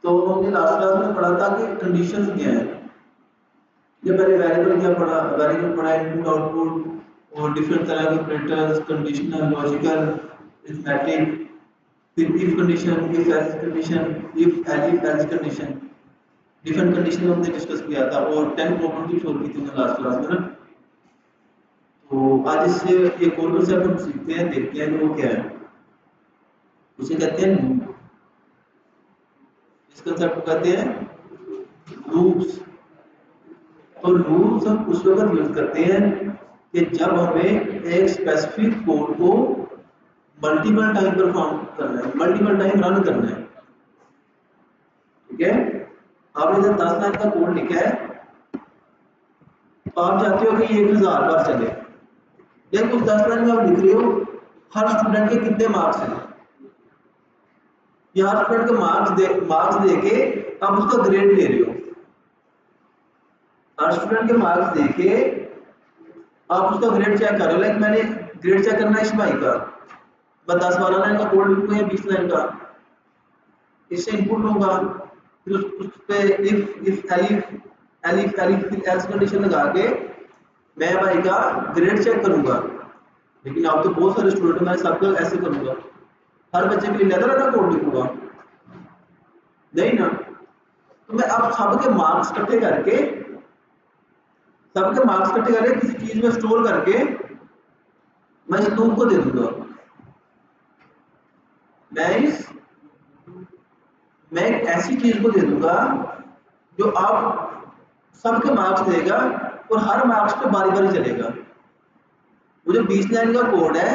तो हमने last class में पढ़ा था कि कंडीशंस क्या है। ये पहले वेरिएबल क्या पढ़ा, वेरिएबल पढ़ा इनपुट आउटपुट और डिफरेंट तरह के ऑपरेटर्स, कंडीशनल, लॉजिकल, अरिथमेटिक, फिर if condition, if else condition, if else condition, different condition हमने डिस्कस किया था और 10 प्रॉपर्टी सॉल्व की थी लास्ट क्लास में ना। तो आज इससे एक और कंसेप्ट हम सीखते हैं, देखते हैं कि वो क्या है। उसे कहते हैं लूप। इस कंसेप्ट को कहते हैं लूप्स। तो लूप्स हम उस वक्त यूज करते हैं कि जब हमें एक स्पेसिफिक कोड को मल्टीपल टाइम परफॉर्म करना है, मल्टीपल टाइम रन करना है। ठीक है, आपने जब 10 लाइन का कोड लिखा है तो आप चाहते हो कि ये 1000 बार चले, लेकिन उस 10 लाइन में आप लिख रहे हो हर स्टूडेंट के कितने मार्क्स हैं, या हर स्टूडेंट के मार्क्स दे के आप उसका ग्रेड ले रहे हो। हर स्टूडेंट के मार्क्स देके आप उसका ग्रेड चेक कर रहे हो। लाइक मैंने ग्रेड चेक करना है इस भाई का, मैं 10-12 लाइन का कोड लिखूंगा या 20 लाइन का, इससे इनपुट लूंगा, फिर उस पे इफ एलिफ एल्स कंडीशन लगा के मैं भाई का ग्रेड चेक करूंगा। लेकिन आप तो बहुत सारे स्टूडेंट, मैं सबका ऐसे करूंगा, हर बच्चे के लिए अलग अलग कोड लिखूंगा नहीं ना। तो मैं अब सबके मार्क्स इकट्ठे करके किसी चीज में स्टोर करके मैं इस लूप को दे दूंगा। मैं एक ऐसी चीज को दे दूंगा जो आप सबके मार्क्स देगा और हर मार्क्स पे बारी बारी चलेगा। वो जो 20 लाइन का कोड है,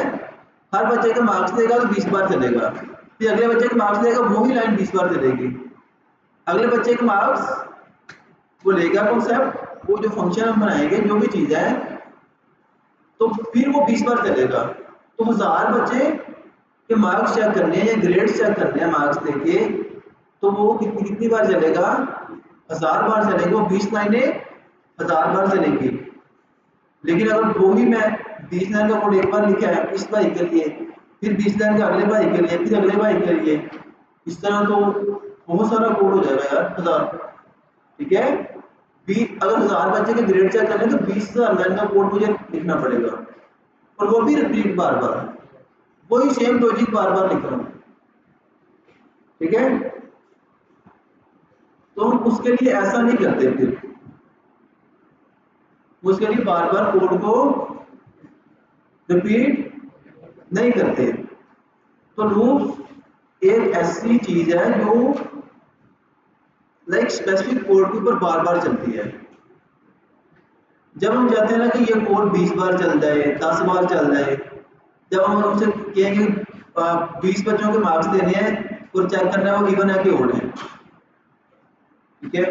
हर बच्चे के मार्क्स देगा तो 20 बार चलेगा, फिर अगले बच्चे के मार्क्स देगा वो ही लाइन 20 बार चलेगी, अगले बच्चे के मार्क्स वो लेगा कॉन्सेप्ट, वो जो फंक्शन हम बनाएंगे जो भी चीज है, तो फिर वो 20 बार चलेगा। तो 1000 बच्चे के मार्क्स चेक करने हैं या ग्रेड्स चेक करने हैं मार्क्स देके, तो वो कितनी बार चलेगा, 1000 बार चलेगा। वो 20 लाइनें 1000 बार चलेगी। लेकिन अगर वो ही मैं 20 लाइन का कोड एक बार लिखा है इस भाई के लिए, फिर 20 लाइन का अगले भाई के लिए, फिर अगले भाई के लिए, इस तरह तो बहुत सारा कोड हो जाएगा यार 1000। ठीक है, अगर 1000 बच्चे के ग्रेड चेक करने तो 20,000 लाइन का कोड मुझे लिखना पड़ेगा, और वो भी रिपीट बार बार, वही सेम लॉजिक बार बार लिख रहा हूं। ठीक है, तो हम उसके लिए ऐसा नहीं करते, फिर उसके लिए बार बार कोड को रिपीट नहीं करते। तो लूप एक ऐसी चीज है जो लाइक स्पेसिफिक कोड के ऊपर बार बार चलती है। जब हम चाहते हैं ना कि ये कोड 20 बार चल जाए, 10 बार चल जाए, जब हम उनसे कहेंगे 20 बच्चों के मार्क्स देने हैं और चेक करना है वो इवन है कि ओड है। ठीक है,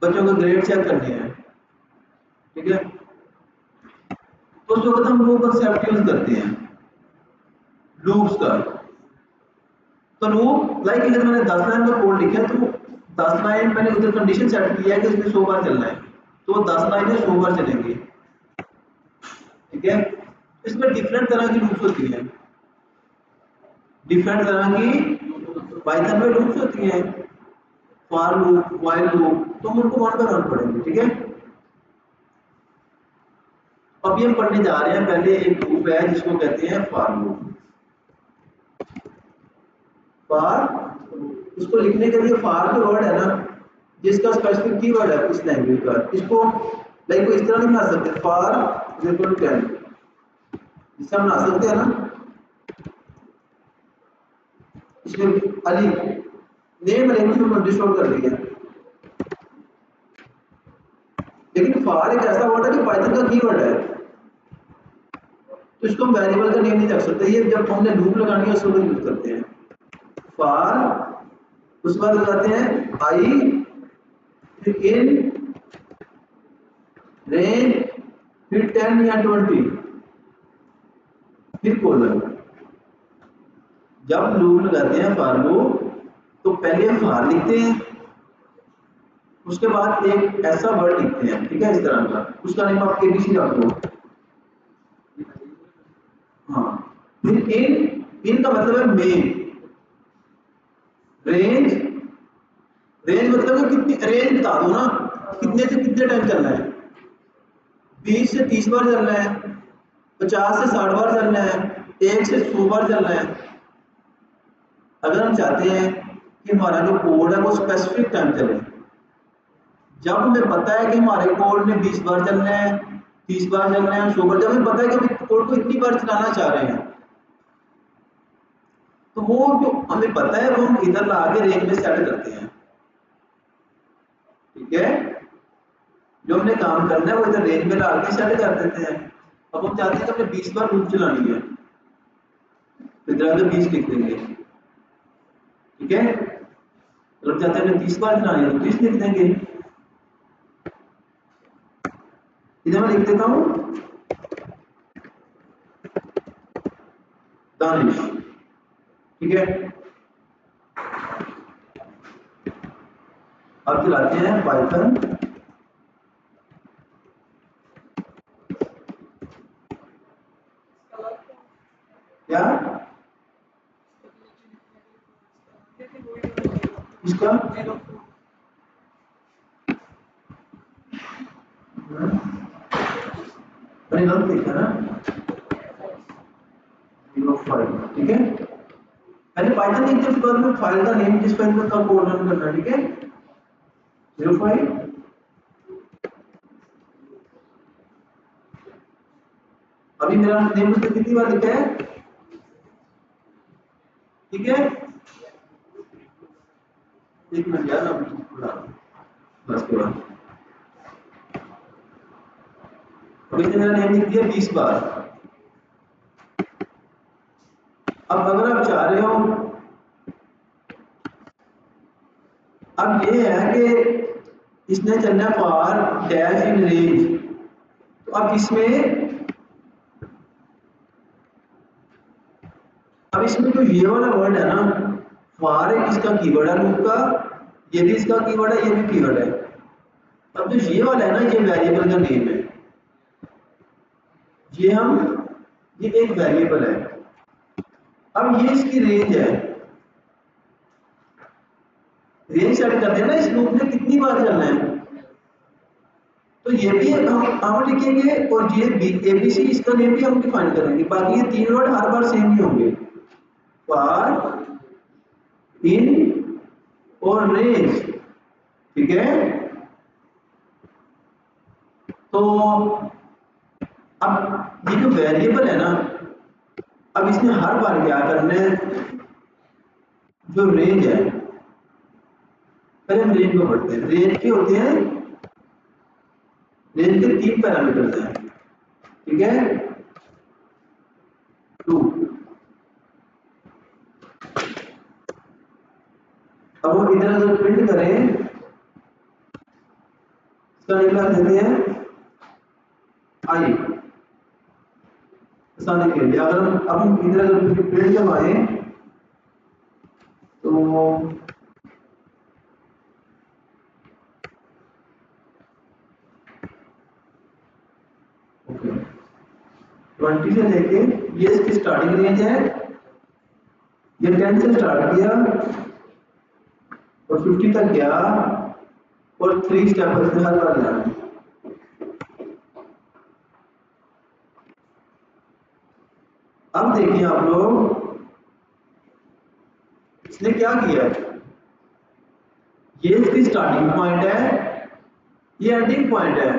बच्चों के ग्रेड चेक करने हैं। ठीक है, तो उस वक्त हम वो कंसेप्ट यूज करते हैं लूप्स का। तो लूप लाइक अगर मैंने 10 लाइन का कोड लिखा है तो 10 लाइन मैंने उधर कंडीशन सेट किया है कि इसमें 100 बार चलना है, तो वो 10 लाइनें 100 बार चलेंगी। ठीक है, इसमें डिफरेंट तरह की लूप्स होती हैं, डिफरेंट तरह की पाइथन में लूप्स होती हैं, फॉर लूप, व्हाइल लूप, तो हम उनको वन बाय वन पढ़ेंगे। ठीक है, अभी हम पढ़ने जा रहे हैं, पहले एक लूप है जिसको कहते हैं फॉर लूप। फॉर, इसको लिखने के लिए फॉर जो वर्ड है ना, जिसका स्पेसिफिक कीवर्ड है इस लैंग्वेज का, इसको लाइक को इस तरह नहीं बना सकते फॉर इक्वल टू 10, जिससे हम बना सकते हैं ना, इसमें अली नेम अरेंज में डिस्टोर कर दिया। लेकिन फॉर एक ऐसा वर्ड है जो पाइथन का कीवर्ड है, तो इसको हम वेरिएबल का नेम नहीं रख सकते। ये जब हमने लूप लगानी है उस वक्त यूज करते हैं फॉर, उसके बाद लगाते हैं आई, फिर इन रेंज, फिर 10 या 20, फिर कोलन। जब लूप लगाते हैं फॉर लूप तो पहले फॉर लिखते हैं, उसके बाद एक ऐसा वर्ड लिखते हैं, ठीक है, इस तरह का, उसका नेम आप एबीसी रख दो। हाँ, फिर इन का मतलब है मेन, रेंज, रेंज मतलब कि कितनी रेंज बता दो ना, कितने से कितने टाइम चलना है। 20 से 30 बार चलना है, 50 से 60 बार चलना है, 1 से 100 बार चलना है। अगर हम चाहते हैं कि हमारा जो कोड है वो स्पेसिफिक टाइम चले, जब हमें पता है कि हमारे कोड ने 20 बार चलना है, 30 बार चलना है, 100 बार, जब हमें पता है कि हम कोड को इतनी बार चलाना चाह रहे हैं, तो वो जो हमें पता है वो हम इधर ला के रेंज में सेट करते हैं। ठीक है, जो हमने काम करना है वो इधर रेंज में ला के सेट कर देते हैं। अब हम चाहते हैं कि हमने 20 बार लूप चलानी है, तो इधर आगे 20 लिख देंगे। ठीक है, तो हम चाहते हैं हमने 30 बार चलानी है तो 30 लिख देंगे। इधर मैं लिख देता हूँ दानिश। ठीक है, अब चलाते हैं पाइथन। क्या इसका मैंने गलत लिखा ना, 05। ठीक है, पहले पाइथन लिख दिया, उसके बाद में फाइल का नेम जिस फाइल में कब कोड रन करना है। ठीक है, 05। अभी मेरा नेम उसने कितनी बार लिखा है। ठीक है, एक मिनट यार, बस के बाद अभी इसने मेरा नेम लिख दिया 20 बार। अब अगर आप चाह रहे हो, अब ये है कि इसने चलना फॉर डैश इन रेंज, तो अब इसमें जो ये वाला वर्ड है ना, फॉर एक इसका कीवर्ड है लूप का, ये भी इसका कीवर्ड है, ये भी कीवर्ड है। अब जो ये वाला है ना, ये वेरिएबल का नेम है, ये एक वेरिएबल है। अब ये इसकी रेंज है, रेंज सेट करते हैं ना इस लूप में कितनी बार चलना है, तो ये भी हम लिखेंगे, और ये एबीसी इसका नेम भी हम डिफाइन करेंगे। बाकी ये तीन वर्ड हर बार सेम ही होंगे, फॉर, इन और रेंज। ठीक है, तो अब ये जो वेरिएबल है ना, अब इसने हर बार क्या करना है, जो रेंज है, पहले हम रेंज को पढ़ते हैं। रेंज के होते हैं, रेंज के 3 पैरामीटर्स हैं। ठीक है, 2। अब हम इधर अगर प्रिंट करें, इसका निकला देते हैं आई, आसानी के लिए। अगर हम इधर अगर प्रिंट करवाएं तो ओके, 20 से लेके, ये इसकी स्टार्टिंग रेंज है, ये 10 से स्टार्ट किया और 50 तक गया, और 3 स्टेप इसने हर बार जाना है। अब देखिए आप लोग, इसने क्या किया है, ये इसकी स्टार्टिंग पॉइंट है, ये एंडिंग पॉइंट है।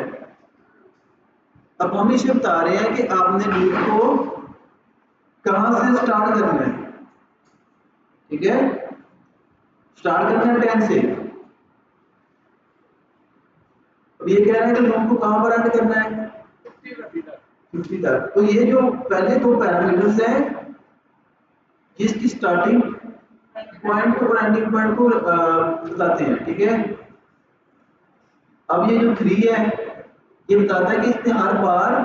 अब हम इसे बता रहे हैं कि आपने लूप को कहां से स्टार्ट करना है। ठीक है, स्टार्ट करना है 10 से। अब ये कह रहा है कि लूप को कहां पर एंड करना है, 50 तक। तो ये जो पहले 2 पैरामीटर्स हैं, जिसकी स्टार्टिंग पॉइंट को और एंडिंग पॉइंट को बताते हैं। ठीक है, अब ये जो 3 है, ये बताता है कि इसने हर बार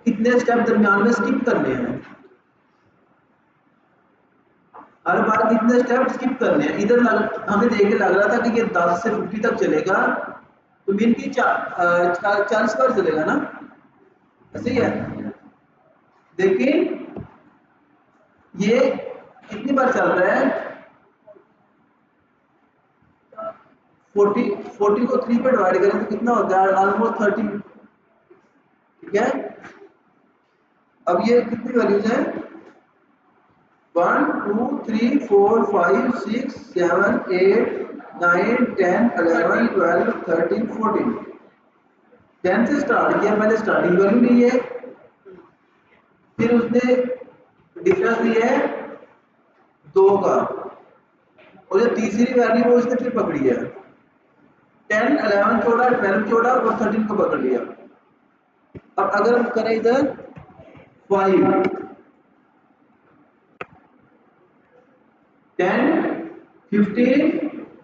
कितने स्टेप दरमियान में स्किप करने हैं, हर बार कितने स्टेप स्किप करने हैं। इधर हमें देख के लग रहा था कि ये 10 से 50 तक चलेगा, तो मीन की 40 बार चलेगा ना, ऐसे ही है। देखिए ये कितनी बार चल रहा है, 40 को 3 पे डिवाइड करें तो कितना होता है? ऑलमोस्ट 30। ठीक है, अब ये कितनी वैल्यूज हैं? 1 2 3 4 5 6 7 8 9 10 11 12 13 14। 10 से स्टार्ट किया, पहले स्टार्टिंग वैल्यू ली है, फिर उसने डिफरेंस दिया है 2 का, और जो तीसरी वैल्यू वो उसने फिर पकड़ी है। 10 11 छोड़ा, 12 छोड़ा और 13 को पकड़ लिया। अब अगर हम करें इधर 5 10 15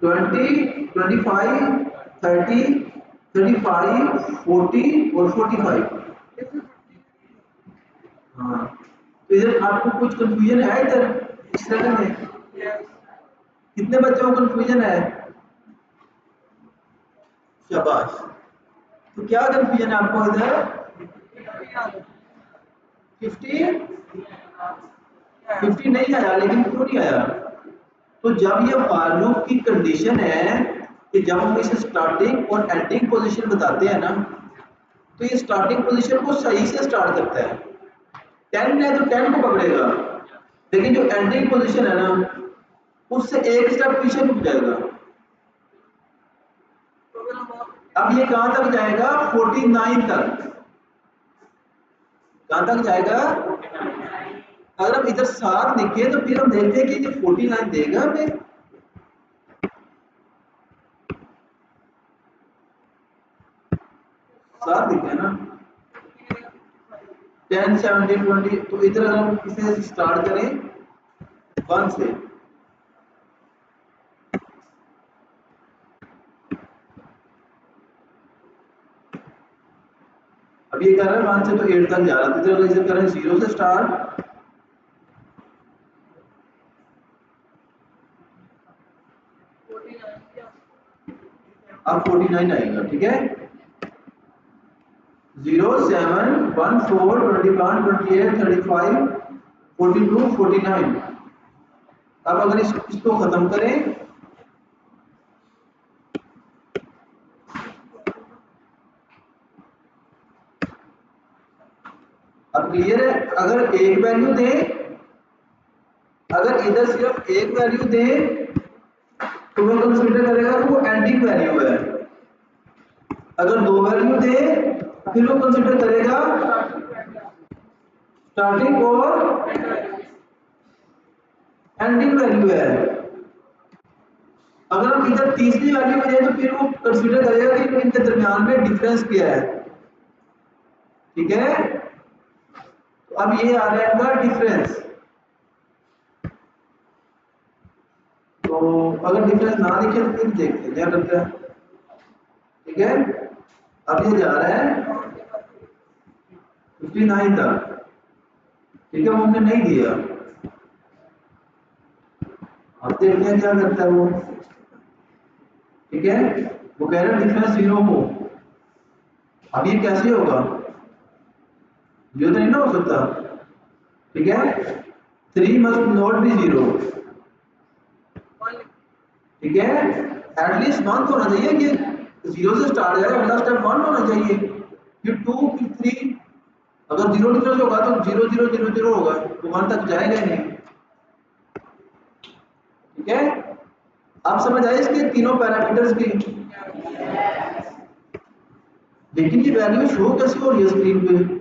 20 25 30 35 40 और 45। हाँ, तो इधर आपको कुछ कंफ्यूजन है? इधर इस तरह में कितने बच्चों को कंफ्यूजन है? शाबाश। तो क्या कंफ्यूजन है आपको इधर? 50 नहीं आया, लेकिन क्यों नहीं आया? तो जब ये फॉर लूप की कंडीशन है कि जब हम इसे स्टार्टिंग और एंडिंग पोजीशन बताते हैं ना, तो ये स्टार्टिंग पोजीशन को सही से स्टार्ट करता है। 10 है तो 10 को पकड़ेगा, लेकिन जो एंडिंग पोजीशन है ना, उससे एक स्टेप पीछे रुक जाएगा। अब ये कहां तक जाएगा? 49 तक। कहां तक जाएगा? अगर हम इधर 7 लिखे तो फिर हम देखते हैं कि ये 49 देगा हमें। सात लिखे ना, 10 17 20। तो इधर अगर हम इसे स्टार्ट करें 1 से, अब ये कर रहा है 1 से तो 8 तक जा रहा है। तो इधर इसे करें 0 से स्टार्ट, अब 49 आएगा। ठीक है, 0 7 1 4 21 28 35 42 49। अब अगर इसको खत्म करें, अब क्लियर है? अगर एक वैल्यू दे, अगर इधर सिर्फ एक वैल्यू दे तो वो कंसीडर करेगा कि वो एंडिंग वैल्यू है। अगर 2 वैल्यू दे फिर वो कंसीडर करेगा स्टार्टिंग और एंडिंग वैल्यू है। अगर हम इधर तीसरी वैल्यू में जाए तो फिर वो कंसीडर करेगा कि इनके दरमियान में डिफरेंस क्या है। ठीक है, तो अब ये आ रहा है इनका डिफरेंस। तो अगर डिफरेंस ना दिखे तो फिर देखते हैं क्या करता है। ठीक है, अब ये जा रहा है 59 तक। ठीक है, वो हमने नहीं दिया, अब देखते हैं क्या करता है वो। ठीक है, वो कह रहा है डिफरेंस 0 हो। अब ये कैसे होगा? 0 तो नहीं ना हो सकता। ठीक है, 3 मस्ट नॉट बी 0। ठीक है, एटलीस्ट 1 होना चाहिए कि 0 से स्टार्ट जाए, अगला स्टेप 1 होना चाहिए। ये 2 फिर 3, अगर 0 डिफरेंस होगा तो 0 0 0 0 होगा, तो 1 तक जाएगा ही नहीं। ठीक है, आप समझ आए इसके तीनों पैरामीटर्स की? लेकिन ये वैल्यू शो कैसे हो रही है स्क्रीन पे?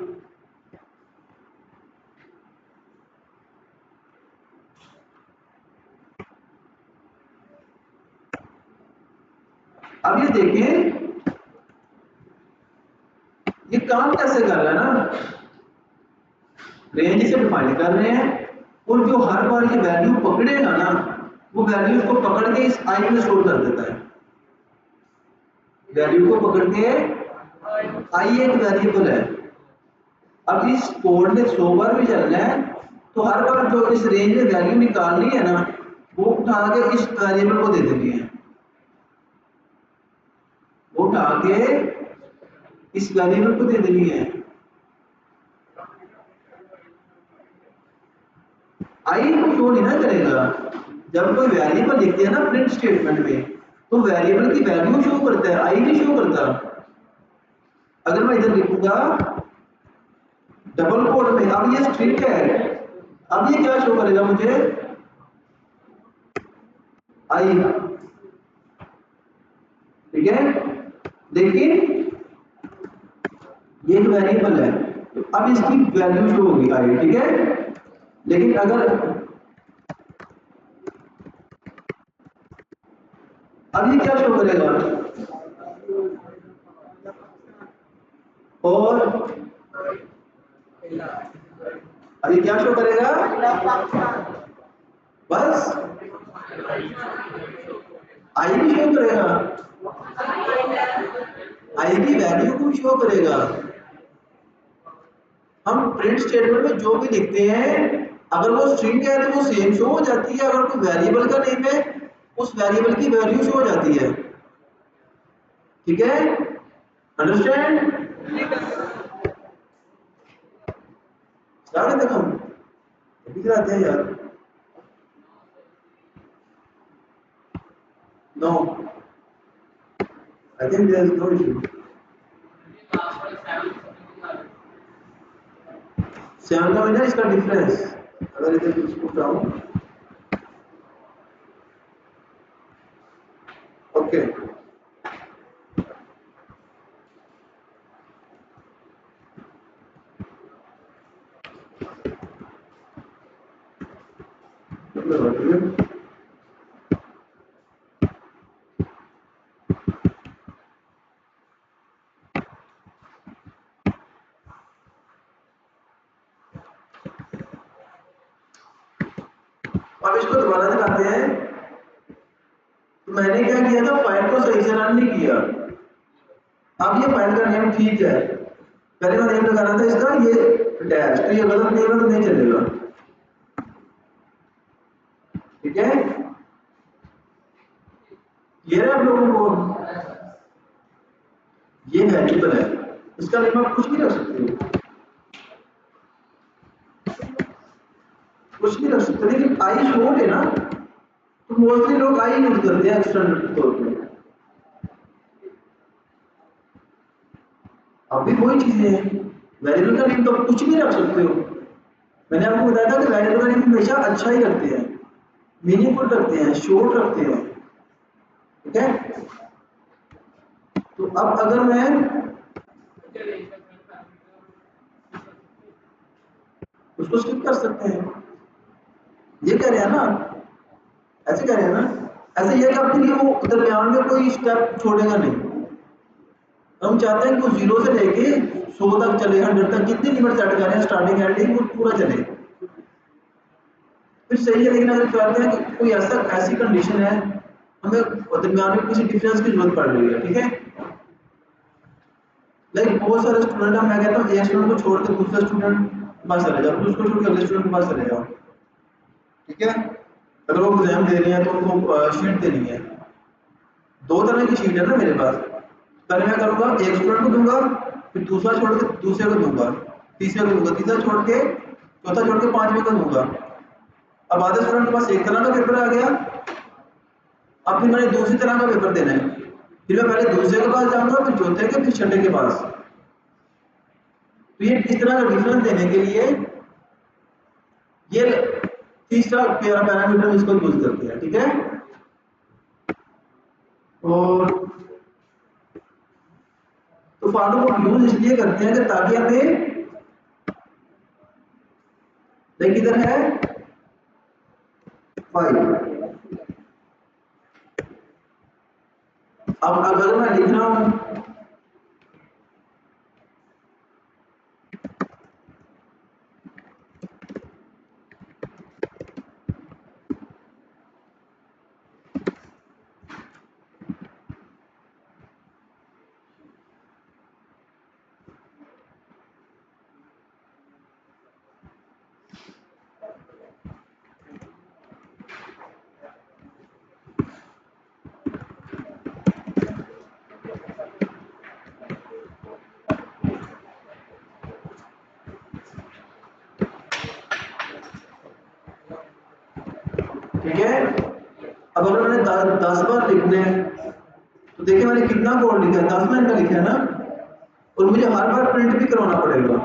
अब ये देखें ये काम कैसे कर रहा है ना, रेंज से डिफाइन कर रहे हैं, और जो हर बार ये वैल्यू पकड़ेगा ना, वो वैल्यू को पकड़ के इस आई में स्टोर कर देता है। वैल्यू को पकड़ के, आई एक वेरिएबल है। अब इस कोड ने 100 बार भी चलना है, तो हर बार जो इस रेंज में वैल्यू निकालनी है ना, वो उठा के इस वेरिएबल को दे देनी है। वो उठा के इस वेरिएबल को दे देनी है। आई को शो नहीं ना करेगा। जब कोई वेरिएबल लिखते हैं ना प्रिंट स्टेटमेंट में, तो वेरिएबल की वैल्यू शो करता है, आई नहीं शो करता। अगर मैं इधर लिखूंगा डबल कोड में, अब ये स्ट्रिंग है, अब ये क्या शो करेगा मुझे, आई, ठीक है। लेकिन ये एक वेरिएबल है, तो अब इसकी वैल्यू शो होगी आई, ठीक है। लेकिन अगर अब ये क्या शो करेगा, और अब ये क्या शो करेगा, बस आई भी शो करेगा, आई की वैल्यू को शो करेगा। हम प्रिंट स्टेटमेंट में जो भी लिखते हैं, अगर वो स्ट्रिंग है तो वो सेम शो हो जाती है, अगर कोई वेरिएबल का नेम है उस वेरिएबल की वैल्यू शो हो जाती है, ठीक है, अंडरस्टैंड। तक हम अभी कराते हैं यार, no I think there is no issue. 7 का महीना इसका डिफरेंस, अगर इधर कुछ पूछ रहा हूँ, ओके अब इसको दोबारा दिखाते हैं। तो मैंने क्या किया था, फाइल को सही से रन नहीं किया। अब ये फाइल का नेम ठीक है, पहले मैं नेम लगाना था इसका ये डैश, तो ये गलत नेम है तो नहीं चलेगा, ठीक है। ये रहा आप लोगों को, ये वेरिएबल है, इसका नेम आप कुछ भी रख सकते हो, कुछ भी रख सकते हो, लेकिन आई शोर्ट है ना, तो मोस्टली लोग आई यूज करते हैं एक्सटर्नल तौर पे। अब भी वही चीजें हैं, वेरिएबल का नेम तो आप कुछ भी रख सकते हो। मैंने आपको बताया था कि वेरिएबल का नेम हमेशा अच्छा ही रखते हैं, मीनिंगफुल रखते हैं, शॉर्ट रखते हैं, ठीक है। तो अब अगर मैं उसको स्किप कर सकते हैं, ये कह रहे हैं ना, ऐसे कह रहे हैं ना, ऐसे ये कब कि वो दरमियान में कोई स्टेप छोड़ेगा नहीं। हम चाहते हैं कि वो 0 से लेके 100 तक चले, 100 तक, जितनी लिमिट सेट कर रहे हैं स्टार्टिंग एंडिंग वो पूरा चले, फिर सही है। लेकिन अगर चाहते हैं कि कोई ऐसी कंडीशन है, हमें दरमियान में किसी डिफरेंस की जरूरत पड़ रही है, ठीक है। लाइक बहुत सारे स्टूडेंट हैं, मैं कहता हूँ एक स्टूडेंट को छोड़ के दूसरे स्टूडेंट के पास चले जाओ, फिर उसको छोड़ के अगले स्टूडेंट के पास चले जाओ, ठीक है। अगर वो एग्जाम दे रहे हैं तो उनको शीट देनी है, 2 तरह की शीट है ना मेरे पास। पहले मैं करूँगा एक स्टूडेंट को दूंगा, फिर दूसरा छोड़ के दूसरे को दूंगा, तीसरे को दूंगा, तीसरा छोड़ के चौथा छोड़ के 5वें को दूंगा। अब आधे स्टूडेंट के पास एक तरह का पेपर आ गया, अब फिर मैंने दूसरी तरह का पेपर देना है, फिर मैं पहले दूसरे के पास जाऊंगा, फिर चौथे के, फिर छठे के पास। तो ये इस तरह का डिफरेंस देने के लिए ये तीसरा प्यारा पैरामीटर इसको यूज करते हैं, ठीक है। और तो फॉलो को यूज इसलिए करते हैं कि ताकि हमें, लाइक इधर है 5, अब अगर मैं लिख रहा हूं ठीक है, अब अगर मैंने 10 बार लिखने हैं तो देखिए मैंने कितना कोड लिखा है, 10 लाइन का लिखा है ना, और मुझे हर बार प्रिंट भी करवाना पड़ेगा।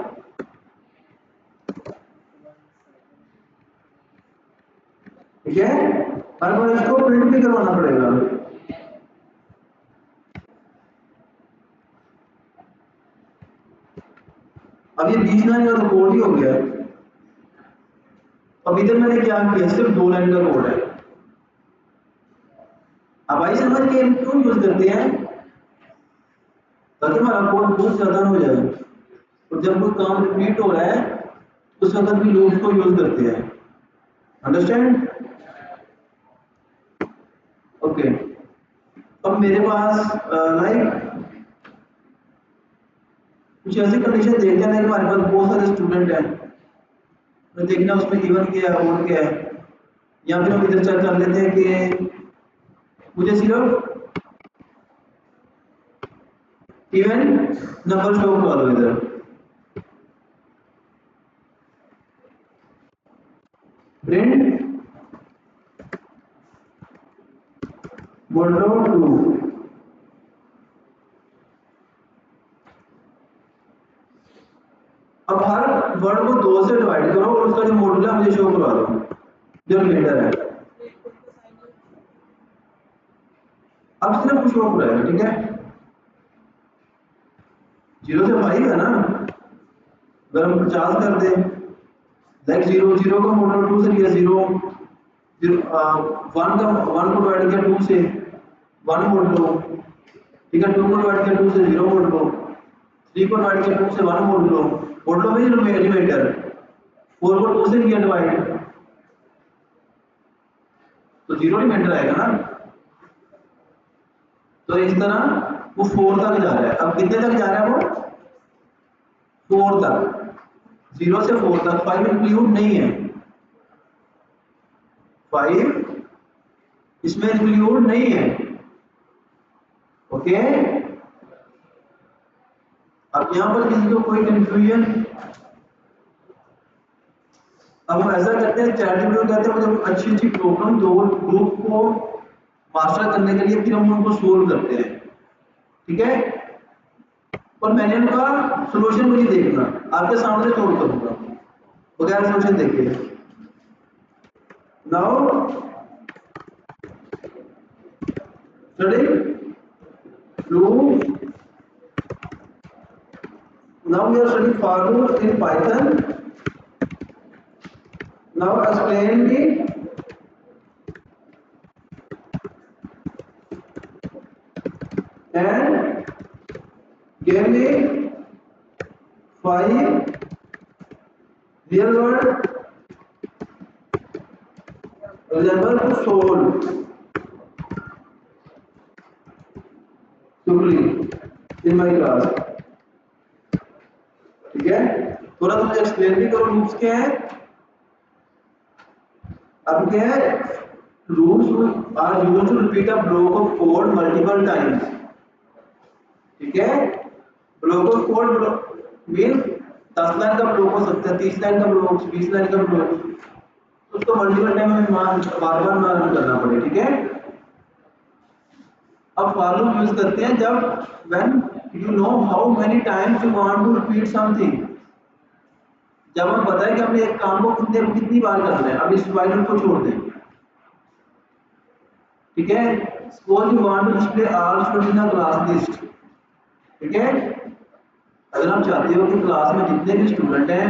ठीक है, हर बार इसको प्रिंट भी करवाना पड़ेगा। अब ये 20 लाइन का तो कोड ही हो गया है। अब इधर मैंने क्या किया, सिर्फ 2 लाइन का कोड है। अब आई समझ के हम क्यों यूज करते हैं, ताकि हमारा कोड बहुत ज्यादा हो जाए, और जब कोई काम रिपीट हो रहा है उस वक्त भी लूप को यूज करते हैं। अंडरस्टैंड? ओके। अब मेरे पास लाइक कुछ ऐसी कंडीशन देखते हैं कि हमारे पास बहुत सारे स्टूडेंट हैं, तो देखना उसमें इवन क्या है और क्या है, या फिर हम इधर चेक कर लेते हैं कि मुझे सिर्फ इवन नंबर शो करवा दो इधर। प्रिंट मोडो 2। अब हर वर्ड को 2 से डिवाइड करो और उसका जो मॉडल है मुझे शो करवा दो, जो रिलेटर है। अब सिर्फ कुछ शो कराएगा, ठीक है। 0 से 5 है ना, अगर हम 50 कर दें, लाइक 0 का मॉडल 2 से लिया, 0 1 का 1 को डिवाइड किया 2 से 1 मोड लो, ठीक है। 2 को डिवाइड किया 2 से 0 मोड लो, 3 को डिवाइड किया 2 से 1 मोड लो में रिमाइंडर 4 को 2 से किया डिवाइड, तो 0 रिमाइंडर आएगा ना। तो इस तरह वो 4 तक जा रहा है। अब कितने तक जा रहा है वो? 4 तक, 0 से 4 तक। 5 इंक्लूड नहीं है, 5 इसमें इंक्लूड नहीं है। ओके, अब यहां पर किसी को कोई कंफ्यूजन? अब हम ऐसा करते हैं, चैट जीपीटी कहते हैं मुझे अच्छी अच्छी प्रॉब्लम दो, ग्रुप को मास्टर करने के लिए फिर हम उनको सोल्व करते हैं, ठीक है। और मैंने उनका सोल्यूशन मुझे देखना, आपके सामने सोल्व करूंगा बगैर सोल्यूशन देखे। Now study loop, now we are studying for loop in Python. Now explain me and give me 5 real world example to solve quickly in my class, ठीक है। थोड़ा मुझे एक्सप्लेन भी करो लूप्स क्या है। अब क्या है, loops are used to repeat a block of code multiple times, ठीक है। Block of code mean 10 line का ब्लॉक हो सकता है, 30 लाइन का ब्लॉक, 20 लाइन का ब्लॉक, उसको मल्टीपल टाइम में बार बार ना रन करना पड़े, ठीक है। अब फॉर लूप यूज करते हैं जब when you know how many times you want to repeat something, जब हमें पता है कि हमने एक काम को कितनी बार करना है। अब इस वाइल को छोड़ दें, ठीक है। Suppose you want to display all students in the class list, ठीक है। अगर आप चाहते हो कि क्लास में जितने भी स्टूडेंट हैं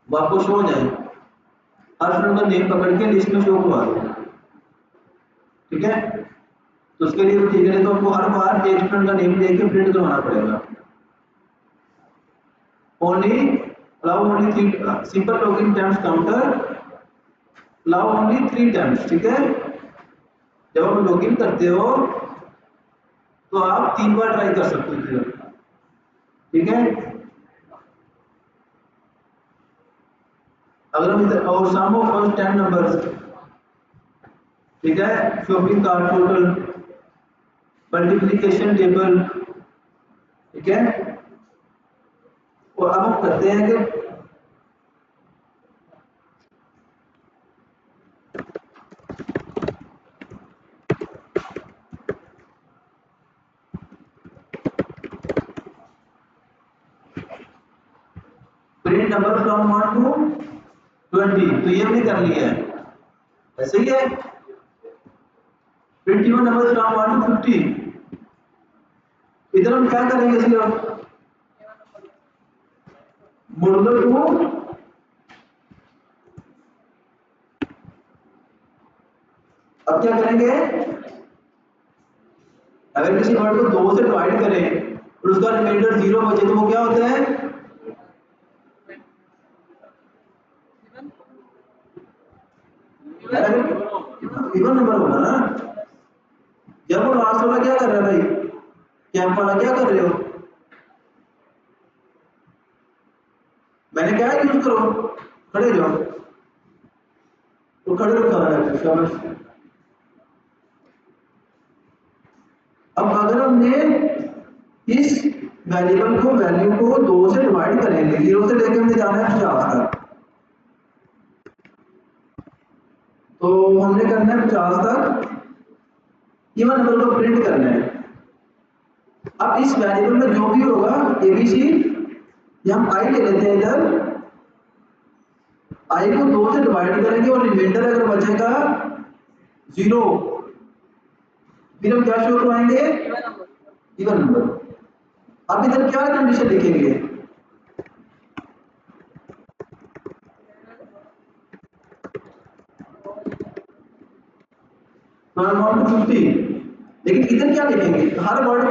वो आपको शो हो जाए, हर स्टूडेंट का नेम पकड़ के लिस्ट में शो करवा दो, ठीक है। तो उसके लिए ठीक है, तो आपको हर बार एक स्टूडेंट का नेम लेके प्रिंट करवाना पड़ेगा। Only allow only 3 simple login times counter allow only 3 times, ठीक है। जब आप लॉगिन करते हो तो आप 3 बार ट्राई कर सकते हो, ठीक है। अगर हम और सम ऑफ फर्स्ट 10 नंबर्स, ठीक है, shopping cart total, multiplication table, ठीक है। और अब हम करते हैं कि नंबर फ्रॉम 1 टू 20, तो ये हमने कर लिया है, ऐसे ही है। Print even number from 1 to 50, इधर हम क्या करेंगे सिर्फ मॉडुलो टू, अब क्या करेंगे, अगर किसी वर्ड को 2 से डिवाइड करें और उसका रिमाइंडर 0 बचे तो वो क्या होता है, इवन नंबर होगा ना। जब वो लास्ट वाला क्या कर रहा है भाई, कैंप वाला क्या कर रहे हो, मैंने क्या यूज करो, खड़े जाओ, तो खड़े हो सारा है शाबाश। अब अगर हमने इस वेरिएबल को वैल्यू को 2 से डिवाइड करेंगे, 0 से लेके हमने जाना है 50 तक, तो हमने करना है 50 तक, इवन नंबर को प्रिंट करना है। अब इस वेरिएबल में जो भी होगा एबीसी, हम आई ले लेते हैं, इधर आई को 2 से डिवाइड करेंगे और रिमाइंडर अगर बचेगा 0, फिर हम क्या शो करवाएंगे, इवन नंबर। अब इधर क्या कंडीशन लिखेंगे, अमाउंट 50, लेकिन इधर क्या लिखेंगे, हर वर्ड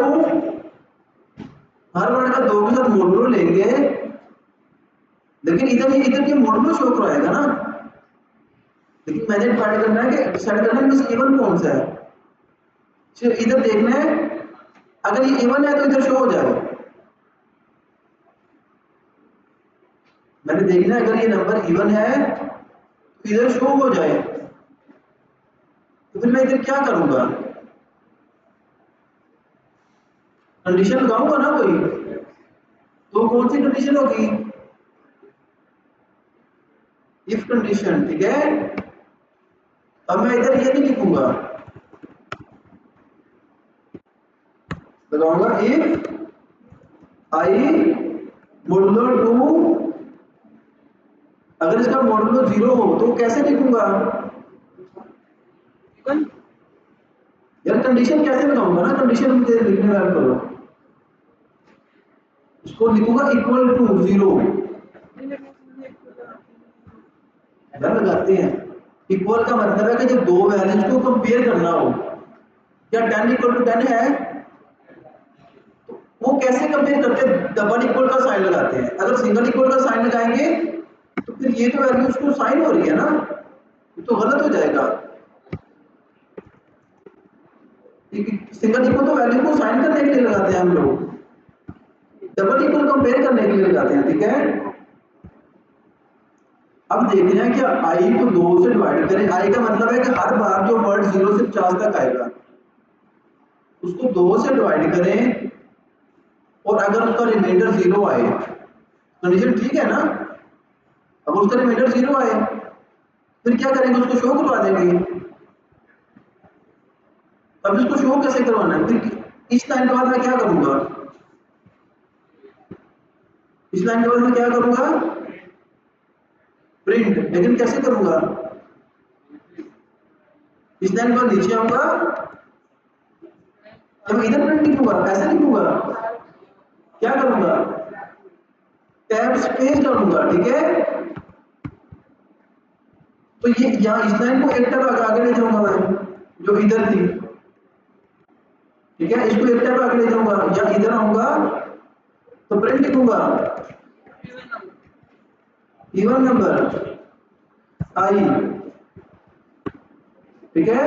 का 2 के साथ मॉडुलो लेंगे, लेकिन इधर के मॉडुलो शो कराएगा ना, लेकिन मैंने डिसाइड करना है कि डिसाइड करना है कि इवन कौन सा है, सिर्फ इधर देखना है, अगर ये इवन है तो इधर शो हो जाएगा, मैंने देखना है अगर ये नंबर इवन है तो इधर शो हो जाए, तो फिर मैं इधर क्या करूंगा, कंडीशन लगाऊंगा ना कोई, तो कौन सी कंडीशन होगी, इफ कंडीशन, ठीक है। अब मैं इधर ये नहीं लिखूंगा, लगाऊंगा इफ आई मॉडुलो 2, अगर इसका मॉडुलो 0 हो तो कैसे लिखूंगा, यार कंडीशन कैसे लगाऊंगा ना, कंडीशन मुझे लिखने में करो, इसको लिखूंगा इक्वल टू 0, लगाते हैं। इक्वल का मतलब है कि जब दो वैल्यूज को कंपेयर करना हो, क्या 10 इक्वल टू 10 है, तो वो कैसे कंपेयर करते हैं, डबल इक्वल का साइन लगाते हैं, अगर सिंगल इक्वल का साइन लगाएंगे तो फिर ये तो वैल्यू उसको साइन हो रही है ना, तो गलत हो जाएगा, सिंगल इक्वल तो वैल्यू को साइन करने के लिए लगाते हैं हम लोग, डबल इक्वल कंपेयर करने के लिए लगाते हैं, ठीक है। अब देखते हैं कि आई को 2 से डिवाइड करें, आई का मतलब है कि हर बार जो वर्ड 0 से 50 तक आएगा उसको 2 से डिवाइड करें, और अगर उसका रिमाइंडर 0 आए, कंडीशन ठीक है ना, अब उसका रिमाइंडर 0 आए फिर क्या करेंगे, उसको शो करवा देंगे। अब इसको शो कैसे करवाना है, फिर इस लाइन के बाद मैं क्या करूंगा, इस लाइन के बाद मैं क्या करूंगा, प्रिंट, लेकिन कैसे करूंगा, इस लाइन के बाद नीचे आऊंगा, जब इधर प्रिंट लिखूंगा ऐसे लिखूंगा, क्या करूंगा, टैब स्पेस डालूंगा, ठीक है। तो ये यहाँ इस लाइन को एक टैब आगे ले जाऊंगा मैं, जो इधर थी, ठीक है, इसको एक टैब आगे ले जाऊंगा, या इधर आऊंगा तो प्रिंट लिखूंगा इवन नंबर आई, ठीक है।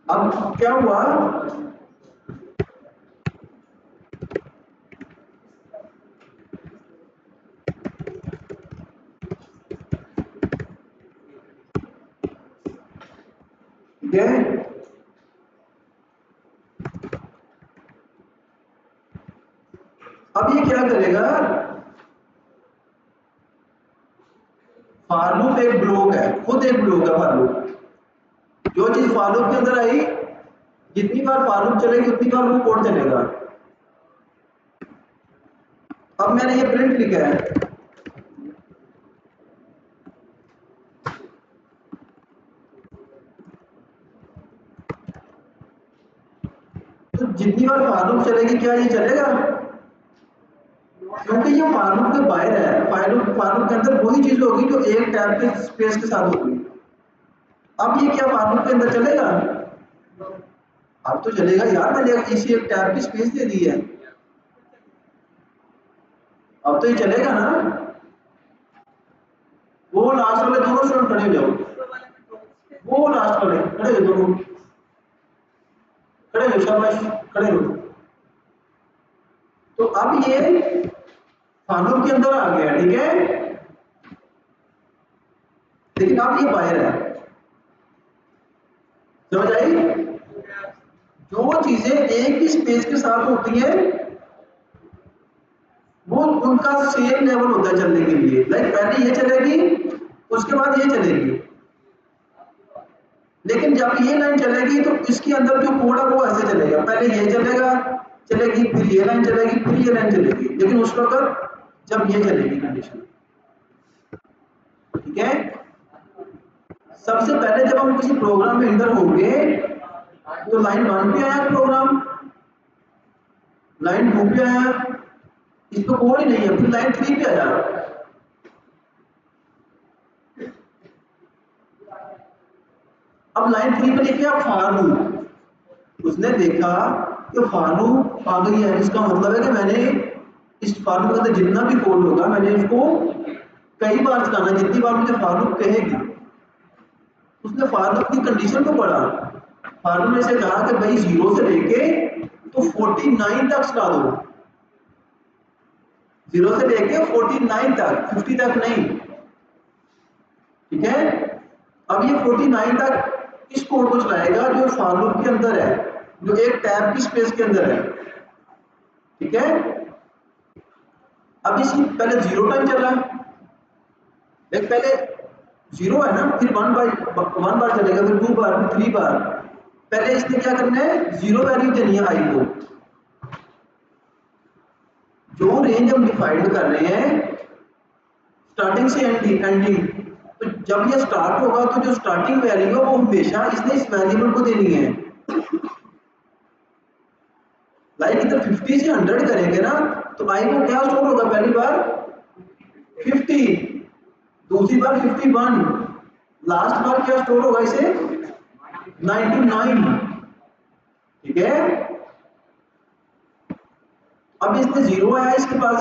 अब क्या हुआ, ठीक है, अब ये क्या करेगा, फॉर लूप एक ब्लॉक है, खुद एक ब्लॉक है फॉर लूप, जो चीज फॉर लूप के अंदर आई, जितनी बार फॉर लूप चलेगी उतनी बार वो कोड चलेगा, अब मैंने ये प्रिंट लिखा है, तो जितनी बार फॉर लूप चलेगी क्या ये चलेगा? क्योंकि ये फॉर लूप के बाहर है, फॉर लूप के अंदर वही चीज होगी जो एक टैब के स्पेस के साथ होगी। अब ये क्या फॉर लूप के अंदर चलेगा? अब तो चलेगा यार, मैंने इसी एक टैब की स्पेस दे दी है, अब तो ये चलेगा ना। वो लास्ट वाले दोनों स्टूडेंट खड़े हो जाओ, वो लास्ट वाले खड़े हो दोनों, खड़े हो, शाबाश, खड़े हो। तो अब ये फॉर लूप के अंदर आ गया, ठीक है, लेकिन अब ये बाहर है, समझ आई? जो चीजें एक ही स्पेस के साथ होती है वो उनका सेम लेवल होता है चलने के लिए। लाइक पहले ये चलेगी, उसके बाद ये चलेगी, लेकिन जब ये लाइन चलेगी तो इसके अंदर जो कोड है वो ऐसे चलेगा, पहले ये चलेगा, चलेगी, फिर ये लाइन चलेगी, फिर ये लाइन चलेगी, लेकिन उस वक्त जब ये चलेगी कंडीशन, ठीक है। सबसे पहले जब हम किसी प्रोग्राम में इंटर होंगे तो लाइन 1 पे आया प्रोग्राम, लाइन 2 पे आया, इस पे कोड ही नहीं है, फिर लाइन 3 पे आया, अब लाइन 3 पे लिखे फॉर लूप, उसने देखा कि फॉर लूप आ गई है, इसका मतलब है कि मैंने इस फॉर लूप के अंदर जितना भी कोड होगा मैंने इसको कई बार चलाना, जितनी बार मुझे फॉर लूप कहेगी। उसने फॉर लूप की कंडीशन को पढ़ा, फॉर लूप ने से कहा कि भाई 0 से लेके तो 49 तक चला दो, 0 से लेके 49 तक, 50 तक नहीं, ठीक है। अब ये 49 तक इस कोड को चलाएगा जो फॉर लूप के अंदर है, जो एक टैब की स्पेस के अंदर है, ठीक है। अब इसी पहले 0 टाइम चल रहा है, एक पहले 0 है ना, फिर 1 बार चलेगा, फिर 2 बार, फिर 3 बार। पहले इसने क्या करना है, 0 वैल्यू देनी है आई को, जो रेंज हम डिफाइंड कर रहे हैं स्टार्टिंग से एंडिंग, तो जब ये स्टार्ट होगा तो जो स्टार्टिंग वैल्यू है वो हमेशा इसने इस वेरिएबल को देनी है। लाइक इधर 50 से 100 करेंगे ना तो आई को क्या स्टोर होगा, पहली बार 50, दूसरी बार 51, लास्ट बार क्या स्टोर होगा इसे 99, ठीक है। अब इसने 0 आया इसके पास,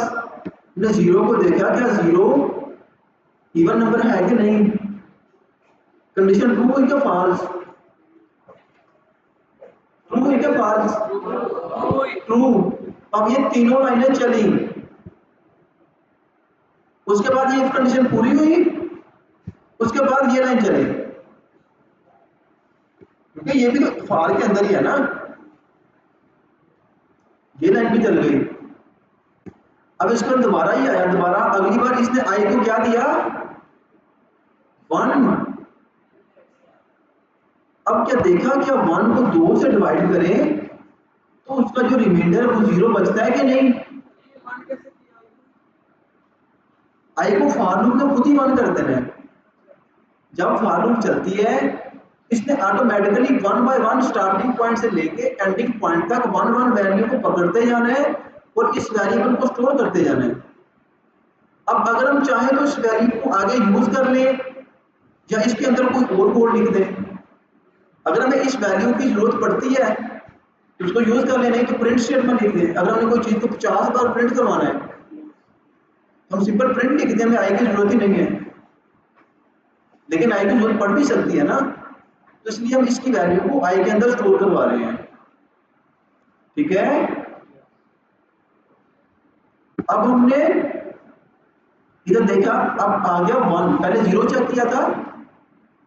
ने 0 को देखा, क्या 0 इवन नंबर है कि नहीं, कंडीशन ट्रू हुई क्या फॉल्स, ट्रू हुई क्या फॉल्स, ट्रू। अब ये तीनों लाइनें चली, उसके बाद ये कंडीशन पूरी हुई, उसके बाद ये लाइन चली, क्योंकि ये भी तो फॉर के अंदर ही है ना, ये लाइन भी चल गई। अब इसका दोबारा ही आया, दोबारा अगली बार इसने आई को क्या दिया 1, अब क्या देखा, क्या 1 को 2 से डिवाइड करें तो उसका जो रिमाइंडर वो 0 बचता है कि नहीं, आई को फॉर लूप ने खुद ही 1 कर देना है। जब फॉर लूप चलती है इसने ऑटोमेटिकली 1 बाय 1 स्टार्टिंग पॉइंट से लेके एंडिंग पॉइंट तक 1 वैल्यू को पकड़ते जाना है और इस वेरिएबल को स्टोर करते जाना है। अब अगर हम चाहें तो इस वैल्यू को आगे यूज कर लें या इसके अंदर कोई और कोड लिख दें, अगर हमें इस वैल्यू की जरूरत पड़ती है तो उसको यूज कर लें, नहीं तो प्रिंट स्टेटमेंट लिख दें। अगर हमें कोई चीज को 50 बार प्रिंट करवाना है हम सिंपल प्रिंट लिख दें, हमें आई की जरूरत ही नहीं है, लेकिन आई की जरूरत पड़ भी सकती है ना, तो इसलिए हम इसकी वैल्यू को आई के अंदर स्टोर करवा रहे हैं, ठीक है। अब हमने इधर देखा, अब आ गया 1, पहले 0 चेक किया था,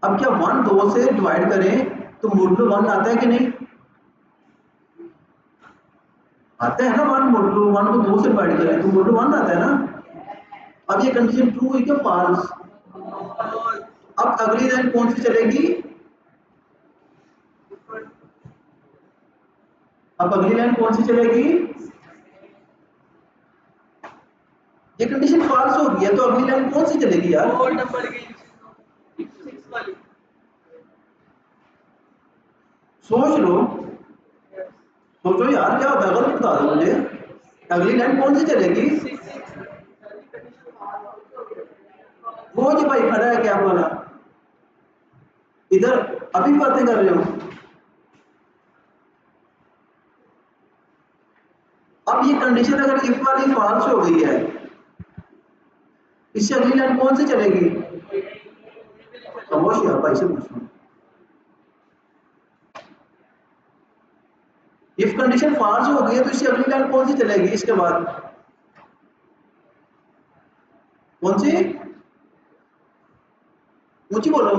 अब क्या 1 2 से डिवाइड करें तो मोडुलो 1 आता है कि नहीं, आता है ना 1, मोडुलो 1 को 2 से डिवाइड करें तो मोडुलो 1 आता है ना। अब ये कंडीशन ट्रू हुई क्या फॉल्स, अब अगली लाइन कौन सी चलेगी, अब अगली लाइन कौन सी चलेगी, ये कंडीशन फॉल्स हो गई है तो अगली लाइन कौन सी चलेगी यार? और नंबर की 6 वाली। सोच लो, सोचो यार क्या होता है, गलत बता दो मुझे। अगली लाइन कौन सी चलेगी? वो जो भाई खड़ा है क्या वाला, इधर अभी बातें कर रहे हो। अब ये कंडीशन अगर इफ वाली फॉल्स हो गई है, इससे अगली लाइन कौन सी चलेगी? खामोश यार, भाई से पूछो। इफ कंडीशन फॉल्स हो गई है तो इससे अगली लाइन कौन सी चलेगी इसके बाद? कौन सी? ऊंची बोलो।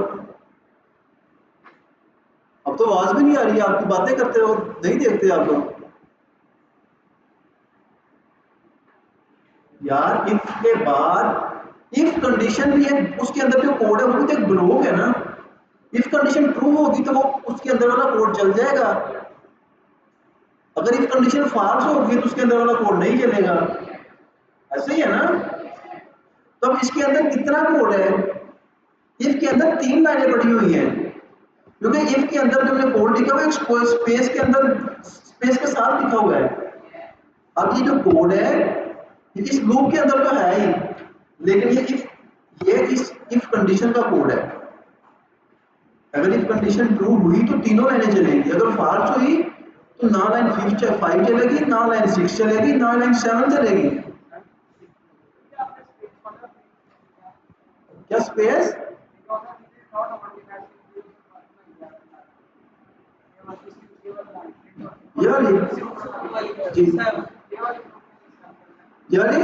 अब तो आवाज भी नहीं आ रही है, आपकी बातें करते हो, नहीं देखते आप लोग यार। इफ के बाद इफ कंडीशन भी है, उसके अंदर जो कोड है वो भी तो एक ब्लॉक है ना। इफ कंडीशन ट्रू होगी तो वो उसके अंदर वाला कोड चल जाएगा, अगर इफ कंडीशन फॉल्स होगी तो उसके अंदर वाला कोड नहीं चलेगा। ऐसे ही है ना? तो अब इसके अंदर कितना कोड है? इफ के अंदर 3 लाइनें पड़ी हुई हैं, क्योंकि इफ के अंदर जो हमने कोड लिखा हुआ है एक स्पेस के अंदर, स्पेस के साथ लिखा हुआ है। अब ये जो कोड है ये इस लूप के अंदर तो है ही, लेकिन ये इस इफ कंडीशन का कोड है। अगर इफ कंडीशन ट्रू हुई तो तीनों लाइनें चलेंगी, अगर फॉल्स हुई तो ना लाइन 5 चलेगी, ना लाइन 6 चलेगी, ना लाइन 7 चलेगी। क्या स्पेस? यार जी, यानी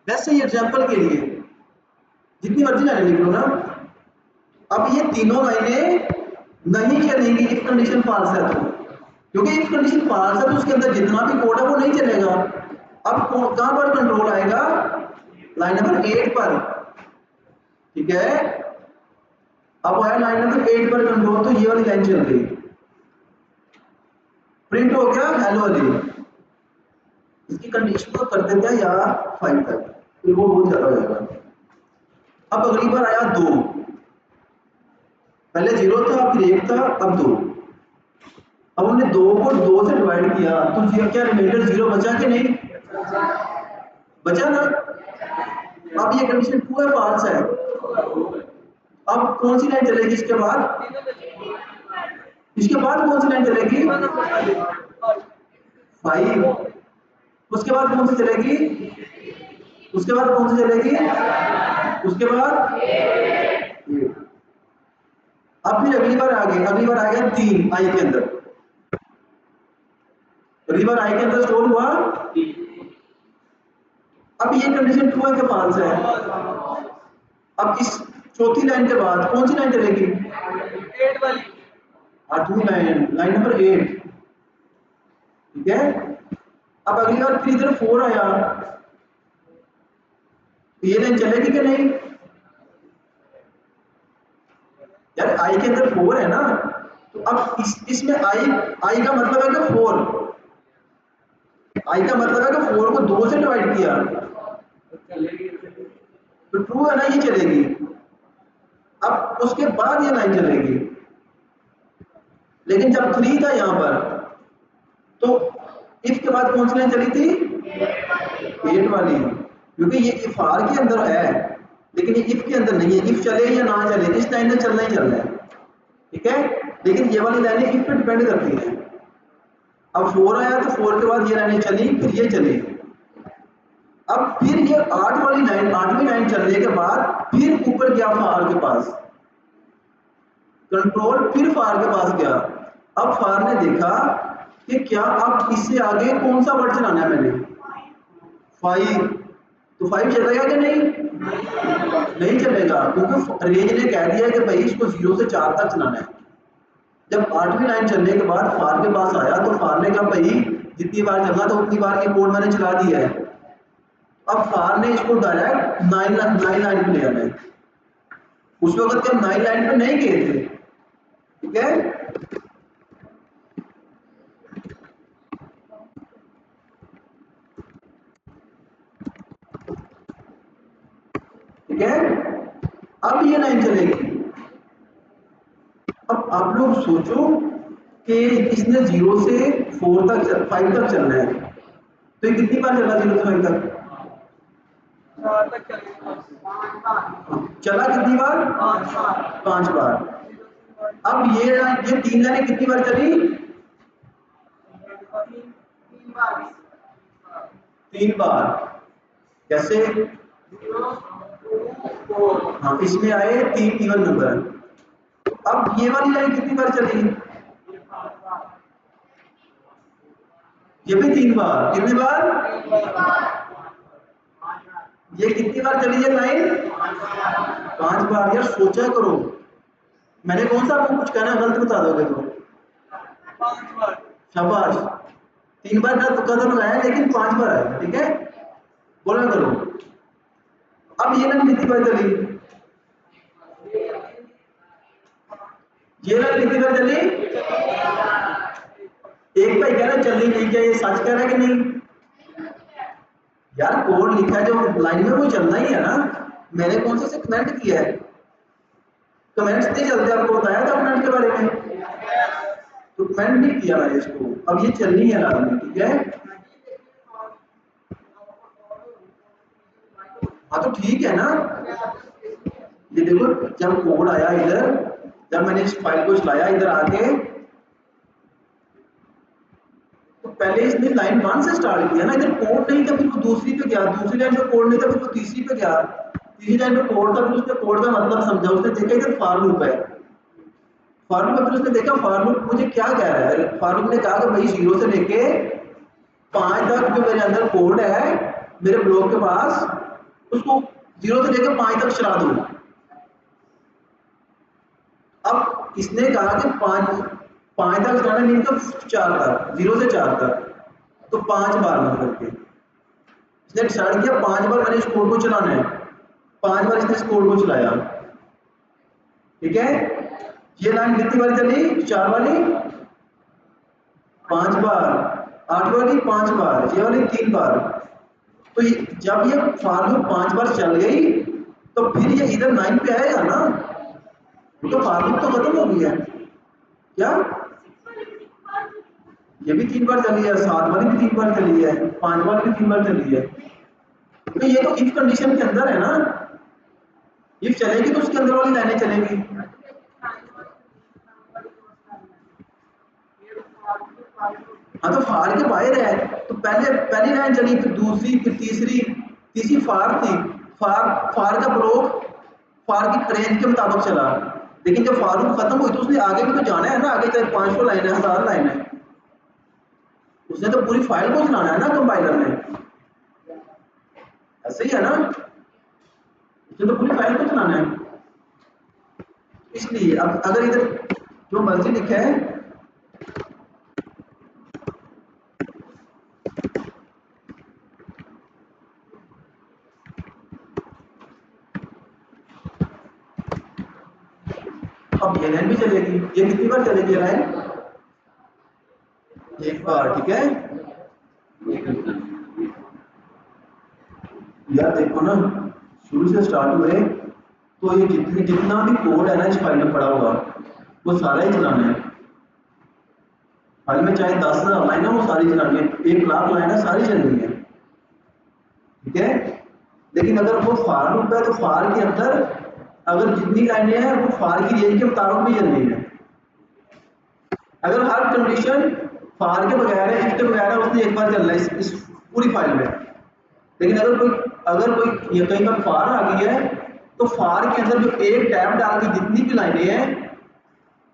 वैसे ही एग्जांपल के लिए जितनी मर्जी लाइनें लिख लो ना, अब ये तीनों लाइनें नहीं चलेंगी इफ कंडीशन फॉल्स है तो, क्योंकि इफ कंडीशन फॉल्स है तो उसके अंदर जितना भी कोड है वो नहीं चलेगा। अब कहां पर कंट्रोल आएगा? लाइन नंबर 8 पर, ठीक है। अब आया लाइन नंबर 8 पर कंट्रोल, तो ये वाली लाइन चल गई, प्रिंट हो गया हेलो वाली। इसकी कंडीशन को कर देते हैं यार 5 तक, फिर वो बहुत ज्यादा हो जाएगा। अब अगली बार आया 2, पहले 0 था, फिर 1 था, अब 2। अब हमने 2 को 2 से डिवाइड किया तो क्या रिमाइंडर 0 बचा कि नहीं? बचा ना? अब ये कंडीशन ट्रू है फॉल्स है? अब कौन सी लाइन चलेगी इसके बाद? इसके बाद कौन सी लाइन चलेगी? 5। उसके बाद कौन सी चलेगी? उसके बाद कौन सी चलेगी? उसके बाद 8। अब फिर अगली बार आ गई, अगली बार आ गया 3 आई के अंदर, अगली बार आई के अंदर स्टोर हुआ। अब ये कंडीशन ट्रू है कि फॉल्स है? अब इस चौथी लाइन के बाद कौन सी लाइन चलेगी? 8 वाली, 8वीं लाइन, लाइन नंबर 8, ठीक है। अब अगली बार फिर इधर 4 आया, तो ये लाइन चलेगी कि नहीं? यार आई के अंदर 4 है ना, तो अब इसमें आई का मतलब है कि 4, आई का मतलब है कि 4 को 2 से डिवाइड किया तो ट्रू है ना, ये चलेगी। अब उसके बाद ये लाइन चलेगी, लेकिन जब 3 था यहां पर तो इफ के बाद कौन सी लाइन चली थी? 8 वाली, क्योंकि ये इफ आर के अंदर है लेकिन ये इफ के अंदर नहीं है। इफ चले या ना चले इस लाइन में चलना ही चलना है, ठीक है। लेकिन ये वाली लाइनें इफ पे डिपेंड करती हैं। अब 4 आया तो 4 के बाद ये लाइनें चली, फिर ये चली। अब फिर ये 8 वाली लाइन, 8वीं लाइन चलने के बाद फिर ऊपर गया फार के पास, कंट्रोल फिर फार के पास गया। अब फार ने देखा कि क्या अब इससे आगे कौन सा वर्ड चलाना है मैंने? 5। तो 5 चलेगा कि नहीं? नहीं चलेगा, क्योंकि रेंज ने कह दिया कि भाई इसको 0 से 4 तक चलाना है। जब 8वीं लाइन चलने के बाद फार के पास आया तो फार ने कहा भाई जितनी बार चलना था उतनी बार ये कोड मैंने चला दिया है। अब फार ने इसको डायरेक्ट 9 लाइन पे ले आना है। उस वक्त हम 9 लाइन पे नहीं गए थे, ठीक है। ठीक है। अब ये लाइन चलेगी। अब आप लोग सोचो कि इसने 0 से 4 तक 5 तक चलना है, तो ये कितनी बार चला 0 से 5 तक? 4 तक चलेगा। चला कितनी बार? 5 बार। अब ये 3 लाइनें कितनी बार चली? 3 बार। कैसे? हाँ, इसमें आए 3 इवन नंबर। अब ये वाली लाइन कितनी बार चली? ये भी 3 बार। कितनी बार? ये कितनी बार चली है लाइन? 5 बार। यार सोचा करो, मैंने कौन सा आपको कुछ कहना गलत बता दोगे तो? 5 बार। शाबाश, 3 बार का कदम लगाया लेकिन 5 बार आया, ठीक है, बोला करो। अब ये लाइन कितनी बार चली? ये लाइन कितनी बार चली? एक भाई कह रहा चलनी नहीं, क्या ये सच कह रहा है कि नहीं? यार कोड लिखा है जो लाइन में वो चलना ही है ना। मैंने कौन से कमेंट किया है? कमेंट्स नहीं चलते, आपको बताया था कमेंट के बारे में, तो कमेंट नहीं किया मैंने इसको। अब ये चलनी है लाइन में, ठीक है। हाँ तो ठीक है ना। ये देखो जब कोड आया इधर, जब मैंने इस फाइल को चलाया इधर आके, तो पहले इसने लाइन 1 से स्टार्ट किया ना, इधर कोड नहीं था, फिर वो दूसरी पे गया, दूसरी लाइन पे कोड नहीं था, फिर वो तीसरी पे गया, तीसरी लाइन पे कोड था, फिर उसने कोड का मतलब समझा, उसने देखा इधर फॉर लूप है, फॉर लूप, फिर उसने देखा फॉर लूप मुझे क्या कह रहा है। फॉर लूप ने कहा कि भाई 0 से लेके 5 तक जो मेरे अंदर कोड है मेरे ब्लॉक के पास, उसको 0 से लेकर 5 तक चला दो। अब इसने कहा कि 5 तक चलाना नहीं तो 4 तक, 0 से 4 तक, तो 5 बार मतलब के इसने डिसाइड किया 5 बार मैंने इस कोड को चलाना है। 5 बार इसने इस कोड को चलाया, ठीक है। ये लाइन कितनी बार चली? 4 वाली 5 बार, 8 वाली 5 बार, ये वाली 3 बार। तो जब ये फॉर लूप 5 बार चल गई तो फिर ये इधर 9 पे आएगा ना, तो फॉर लूप तो खत्म हो गई है क्या? ये भी 3 बार चली है, 7 वाली भी 3 बार चली है, 5 वाली भी 3 बार चली है। तो ये तो इफ कंडीशन के अंदर है ना, इफ चलेगी तो उसके अंदर वाली लाइनें चलेंगी। हाँ तो फार के बाहर है, तो पहली लाइन चली, फिर दूसरी, फिर तीसरी, तीसरी फार थी, फार का ब्लॉक फार की रेंज के मुताबिक चला, लेकिन जब फार लूप खत्म हुई तो उसने आगे भी तो जाना है ना, आगे चाहे 500 लाइन है, 1000 लाइन है, उसने तो पूरी फाइल को चलाना है ना कंपाइलर में, ऐसे ही है ना, उसने तो पूरी फाइल को चलाना है। इसलिए अब अगर इधर जो मर्जी लिखा है, अब ये लाइन भी चलेगी। ये कितनी बार चलेगी लाइन? 1 बार, ठीक है। यार देखो ना, शुरू से स्टार्ट हुए तो ये जितना भी कोड है ना इस फाइल में पड़ा हुआ, वो सारा ही चलाना है। फाइल में चाहे 10,000 लाइन है, वो सारी चलानी है, 1 लाख लाइन है, सारी चलनी है, ठीक है। लेकिन अगर वो फार लूप है तो फार के अंदर अगर जितनी लाइनें हैं वो फार की रेंज के मुताबिक भी चलनी है। अगर हर कंडीशन फार के बगैर है, इफ के बगैर है, उसने एक बार चलना है इस पूरी फाइल में। लेकिन अगर कोई ये कहीं पर फार आ गई है तो फार के अंदर जो एक टैब डाल के जितनी भी लाइनें हैं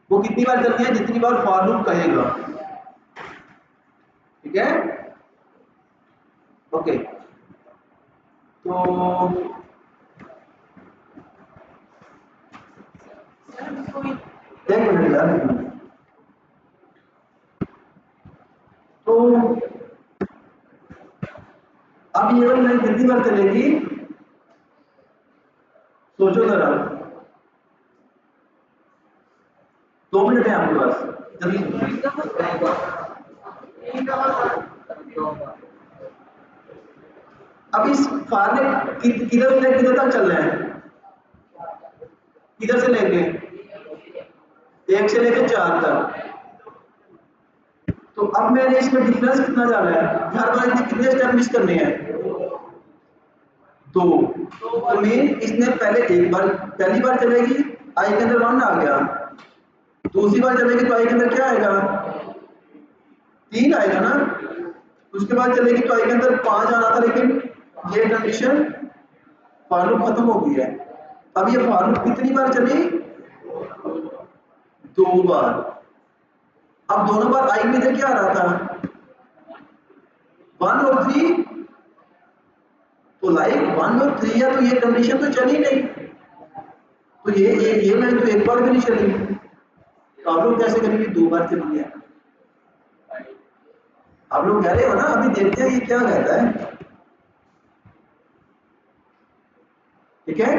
वो कितनी बार चलनी है? जितनी बार फार लूप कहेगा, ठीक है। ओके, तो एक मिनट यार, तो अब ये वाली लाइन कितनी बार चलेगी? सोचो जरा, 2 मिनट है आपके पास, जल्दी सोचो। अब इस फार ने किधर तक चल रहा है? किधर से लेके 1 से लेके 4 तक। तो अब मैंने इसमें डिफरेंस कितना डाला है, हर बार इसने कितने स्टेप मिस करने हैं, 2। तो मीन इसने पहली बार चलेगी, आई के अंदर 1 आ गया, दूसरी बार चलेगी तो आई के अंदर क्या आएगा, 3 आएगा ना, उसके बाद चलेगी तो आई के अंदर 5 आना था, लेकिन ये कंडीशन फॉर लूप खत्म हो गई है। अब ये फॉर लूप कितनी बार चली, 2 बार। अब दोनों बार आई में इधर क्या आ रहा था, 1 और 3, तो लाइक 1 और 3 है, तो ये कंडीशन तो चली नहीं, तो ये लाइन तो एक बार भी नहीं चली, तो आप लोग कैसे करेंगे, 2 बार चली है। आप लोग कह रहे हो ना, अभी देखते हैं ये क्या कहता है, ठीक है।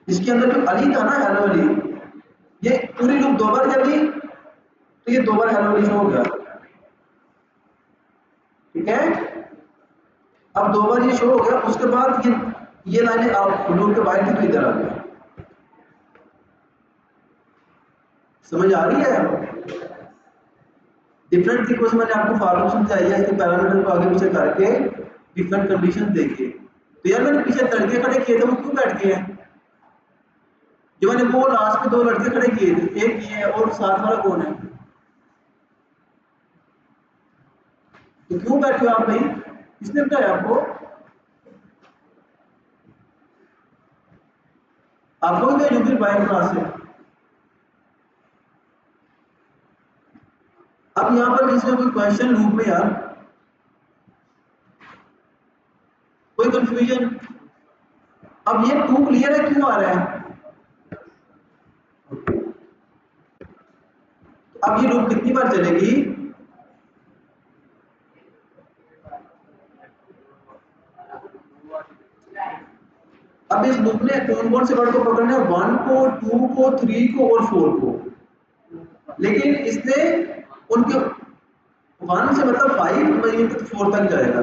इसके अंदर जो अली था ना, हेलो अली, ये पूरी लूप 2 बार चली, तो ये 2 बार हेलो अली शो हो गया, ठीक है। अब 2 बार ये शो हो गया, उसके बाद ये लाइनें आप लूप के बाहर की तो इधर आ गया। समझ आ रही है, डिफरेंट तरीकों से मैंने आपको फॉर लूप समझाई है, इसके पैरामीटर को आगे पीछे करके डिफरेंट कंडीशन देके। तो यार मैंने पीछे लड़के खड़े किए थे, वो क्यों बैठ गए हैं, जो मैंने वो लास्ट में 2 लड़के खड़े किए थे, एक ये है और साथ वाला कौन है, तो क्यों बैठे हो आप भाई, किसने बताया आपको, आपको भी भेजूं फिर बाहर क्लास से। अब यहाँ पर किसी कोई क्वेश्चन लूप में यार, कोई कंफ्यूजन, अब ये 2 क्लियर है, क्यों आ रहा है, अब ये लूप कितनी बार चलेगी, अब इस लूप ने कौन से वर्ड को पकड़ना है, 1 को, 2 को, 3 को और 4 को, लेकिन इसने उनके 1 से मतलब 5 तक 4 तक जाएगा,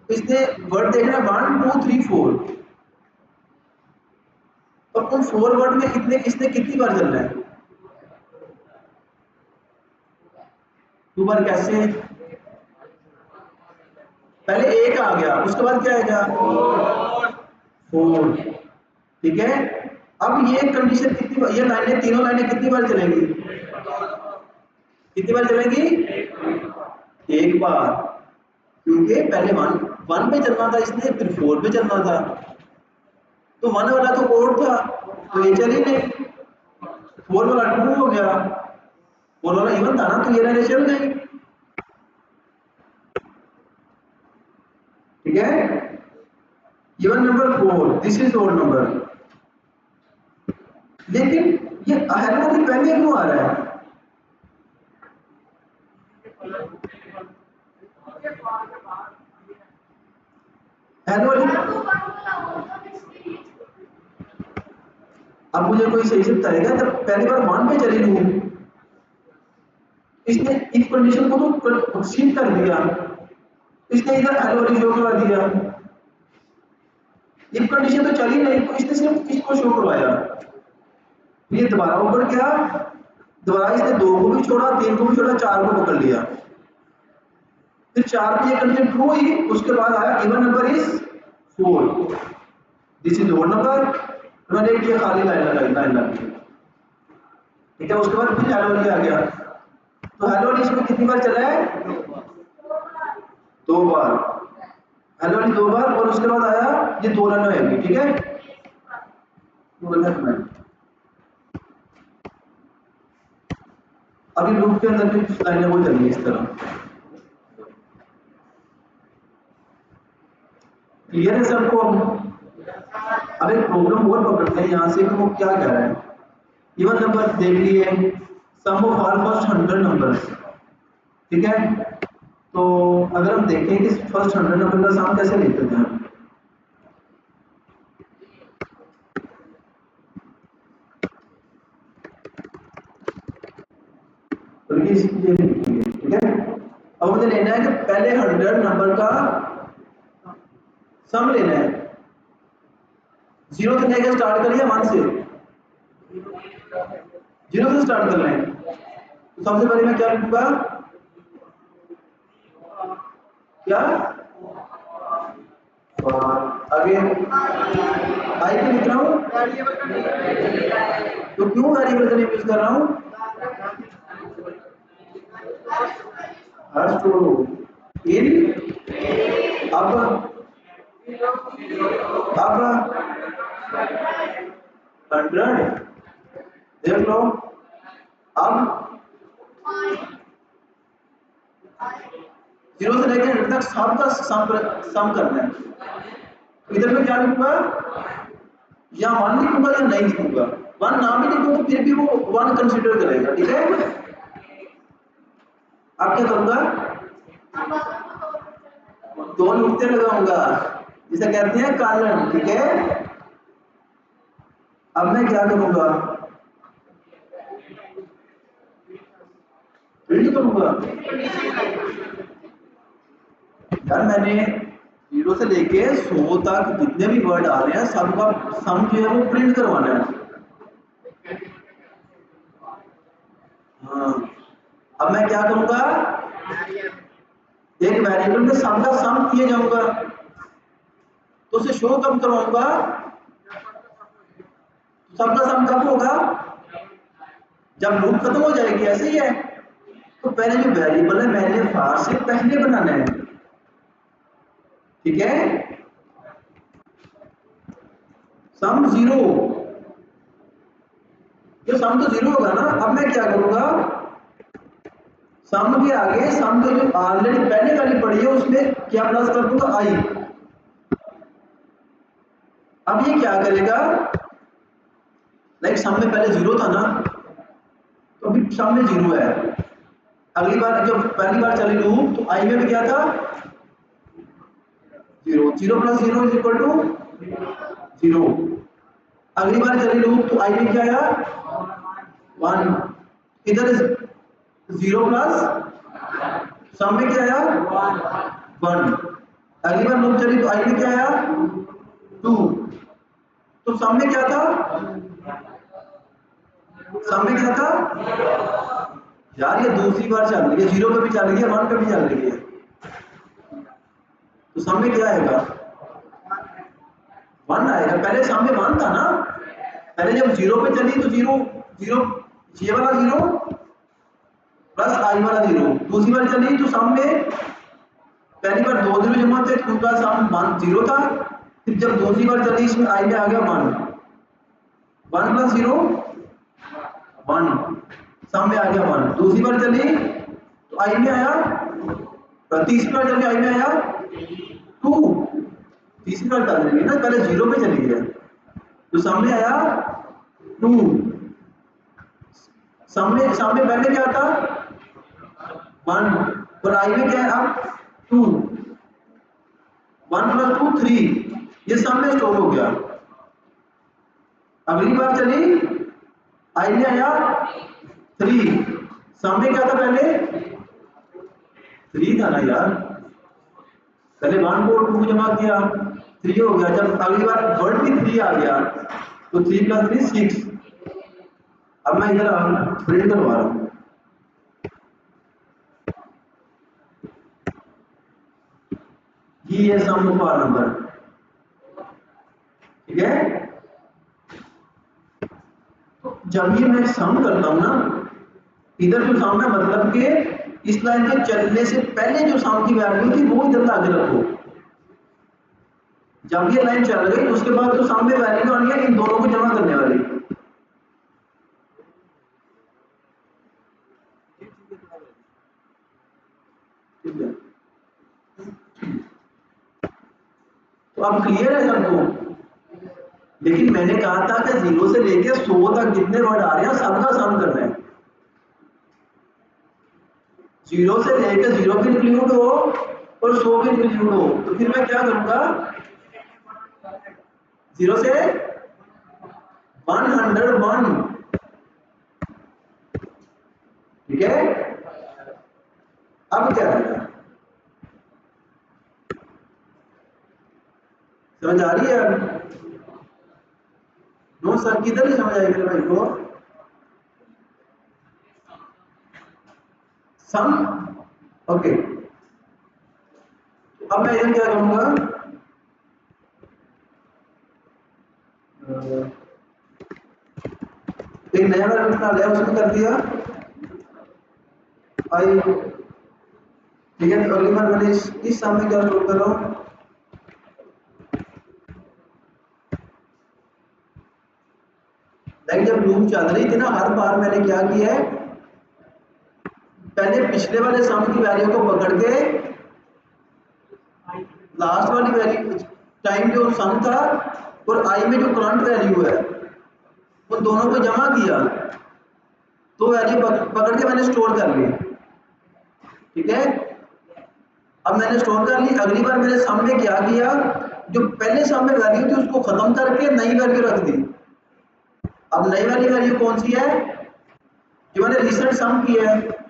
इसने वर्ड देखना 1 2 3 4, और उन 4 वर्ड में इसने कितनी बार चलना है, 2 बार। कैसे, पहले 1 आ गया, उसके बाद क्या आएगा, 4, ठीक है। अब ये कंडीशन कितनी बार, ये लाइनें तीनों लाइनें कितनी बार चलेंगी, कितनी बार चलेंगी, 1 बार, क्योंकि पहले 1 पे चलना था इसने, फिर 4 पे चलना था, तो 1 वाला तो कोड था, तो ये चली नहीं, 4 वाला 2 हो गया, 4 वाला इवन था ना, तो ये लाइनें चल गई, ठीक है। Even number 4, this is odd number, लेकिन ये हेलो भी पहले क्यों आ रहा है, हेलो, अब मुझे कोई सही से बताएगा, जब पहली बार 1 पे चली लूप, इसने इस कंडीशन को तो सील कर दिया, इसने इधर हेलो शो करवा दिया, इफ कंडीशन तो चली नहीं, तो इसने सिर्फ इसको शो करवाया, ये दोबारा ऊपर गया, दोबारा इसने 2 को भी छोड़ा, 3 को भी छोड़ा, 4 को पकड़ लिया, फिर 4 पे ये कंडीशन ट्रू हुई, उसके बाद आया even number is 4, this is odd number, मैंने एक ये खाली लाइन लगी, ठीक है। उसके बाद फिर हेलो आ गया, तो हेलो इसमें कितनी बार चला है, 2 बार, हेलो 2 बार, और उसके बाद आया ये 2 लाइन आएगी, ठीक है, 2 लाइन। अभी लूप के अंदर भी कुछ लाइनें वो चलेंगी इस तरह, क्लियर है सबको। अब एक प्रॉब्लम और पकड़ते हैं यहाँ से कि वो क्या कह रहा है, इवन नंबर देख लिए, सम ऑफ ऑल फर्स्ट 100 नंबर्स, ठीक है। तो अगर हम देखें कि फर्स्ट 100 नंबर का सम कैसे लिखते हैं, ठीक है। अब मुझे लेना है कि पहले 100 नंबर का सम लेना है, जीरो से लेकर स्टार्ट करिए, 1 से, जीरो से स्टार्ट कर लें। तो सबसे पहले मैं क्या लिखूंगा, क्या आगे आई पे लिख रहा हूं, तो क्यों वेरिएबल का नेम यूज कर रहा हूं, हर स्टोर इन, अब 100 देख लो। अब 0 से लेकर 100 तक सबका सम करना है। इधर में क्या लिखूंगा, या 1 लिखूंगा या नहीं लिखूंगा, 1 ना भी लिखूं तो फिर भी वो 1 कंसीडर करेगा, ठीक है। अब क्या करूंगा, 2 नुक्ते लगाऊंगा, जिसे कहते हैं कॉलन, ठीक है। अब मैं क्या करूंगा, प्रिंट करूंगा। यार मैंने 0 से लेके 100 तक जितने भी वर्ड आ रहे हैं सबका सम जो है वो प्रिंट करवाना है। हाँ, अब मैं क्या करूंगा, एक वेरिएबल में सबका सम किए जाऊंगा, तो उसे शो कब करवाऊंगा, सबका सम कब होगा, जब लूप खत्म हो जाएगी, ऐसे ही है। तो पहले जो वेरिएबल है मैंने फार से पहले बनाना है, ठीक है। सम 0, तो सम तो 0 होगा ना। अब मैं क्या करूंगा, सम के आगे सम के जो ऑलरेडी पहले वाली पड़ी है उसमें क्या प्लस कर दूंगा, आई। अब ये क्या करेगा, लाइक सम में पहले 0 था ना, तो अभी सम में 0 है। अगली बार जब पहली बार चली लूप तो आई में भी क्या था, 0, 0 प्लस 0 इज इक्वल टू 0। अगली बार चली लूप तो आई में क्या आया, 1। इधर 0 प्लस सम में क्या आया, 1। अगली बार लूप चली तो आई में क्या आया, 2। तो सम में क्या था, सम में क्या था यार, ये दूसरी बार चल रही है, 0 पे भी चल रही है, 1 पे भी चल रही है, तो सम में क्या आएगा, 1 आएगा। पहले सम में 1 था ना, पहले जब 0 पे चली तो 0 0 ये वाला 0 प्लस आई वाला 0। दूसरी बार चली तो सम में पहली बार 2 0 जमा थे, उनका सम 1 0 था। फिर जब दूसरी बार चली इसमें आई में आ गया 1, 1 प्लस 0 1, सम में आ गया 1। दूसरी बार चली तो आई में आया, तीसरी बार चली आई में आया 2। तीसरी बार चल रही है ना, पहले 0 पे चली गई तो सामने आया 2। सामने पहले क्या था, 1, और आई में क्या है अब 2। 1 प्लस 2 3, ये सामने स्टोर हो गया। अगली बार चली आई में आया 3, सामने क्या था, पहले 3 था ना यार, पहले 1 को 2 जमा किया 3 हो गया। जब अगली बार वर्ड भी 3 आ गया तो 3 प्लस 3 6। अब मैं इधर प्रिंट करवा रहा हूं, ये सम ऑफ आर नंबर, ठीक है। तो जब ये मैं सम करता हूं ना, इधर जो सम है मतलब कि इस लाइन के चलने से पहले जो सम की वैल्यू थी वो इधर आगे रखो। जब ये लाइन चल गई उसके बाद जो सम में वैल्यू आनी है इन दोनों को जमा करने वाली। ठीक है, तो अब क्लियर है सबको। लेकिन मैंने कहा था कि 0 से लेके 100 तक जितने वर्ड आ रहे हैं सबका सम करना है। 0 से लेके 0 भी इंक्लूड हो और 100 भी इंक्लूड हो, तो फिर मैं क्या करूंगा, 0 से 101, ठीक है। अब क्या है, समझ आ रही है। नो सर, किधर नहीं समझ आएगी भाई को? सम, ओके। अब मैं इधर क्या करूंगा, एक नया वेरिएबल बना लिया, उसमें कर दिया आई। ठीक है, तो अगली बार मैंने इस सम में क्या स्टोर कर रहा हूँ, लाइक जब लूप चल रही थी ना, हर बार मैंने क्या किया है, पहले पिछले वाले सम की वैल्यू को पकड़ के लास्ट वाली वैल्यू टाइम जो सम था और आई में जो करंट वैल्यू है उन दोनों को जमा किया, तो वैल्यू पकड़ के मैंने स्टोर कर ली। ठीक है, अब मैंने स्टोर कर ली, अगली बार मैंने सम में क्या किया, जो पहले सम में वैल्यू थी उसको खत्म करके नई वैल्यू रख दी। अब नई वाली वैल्यू कौन सी है, जो मैंने रिसेंट सम किया है।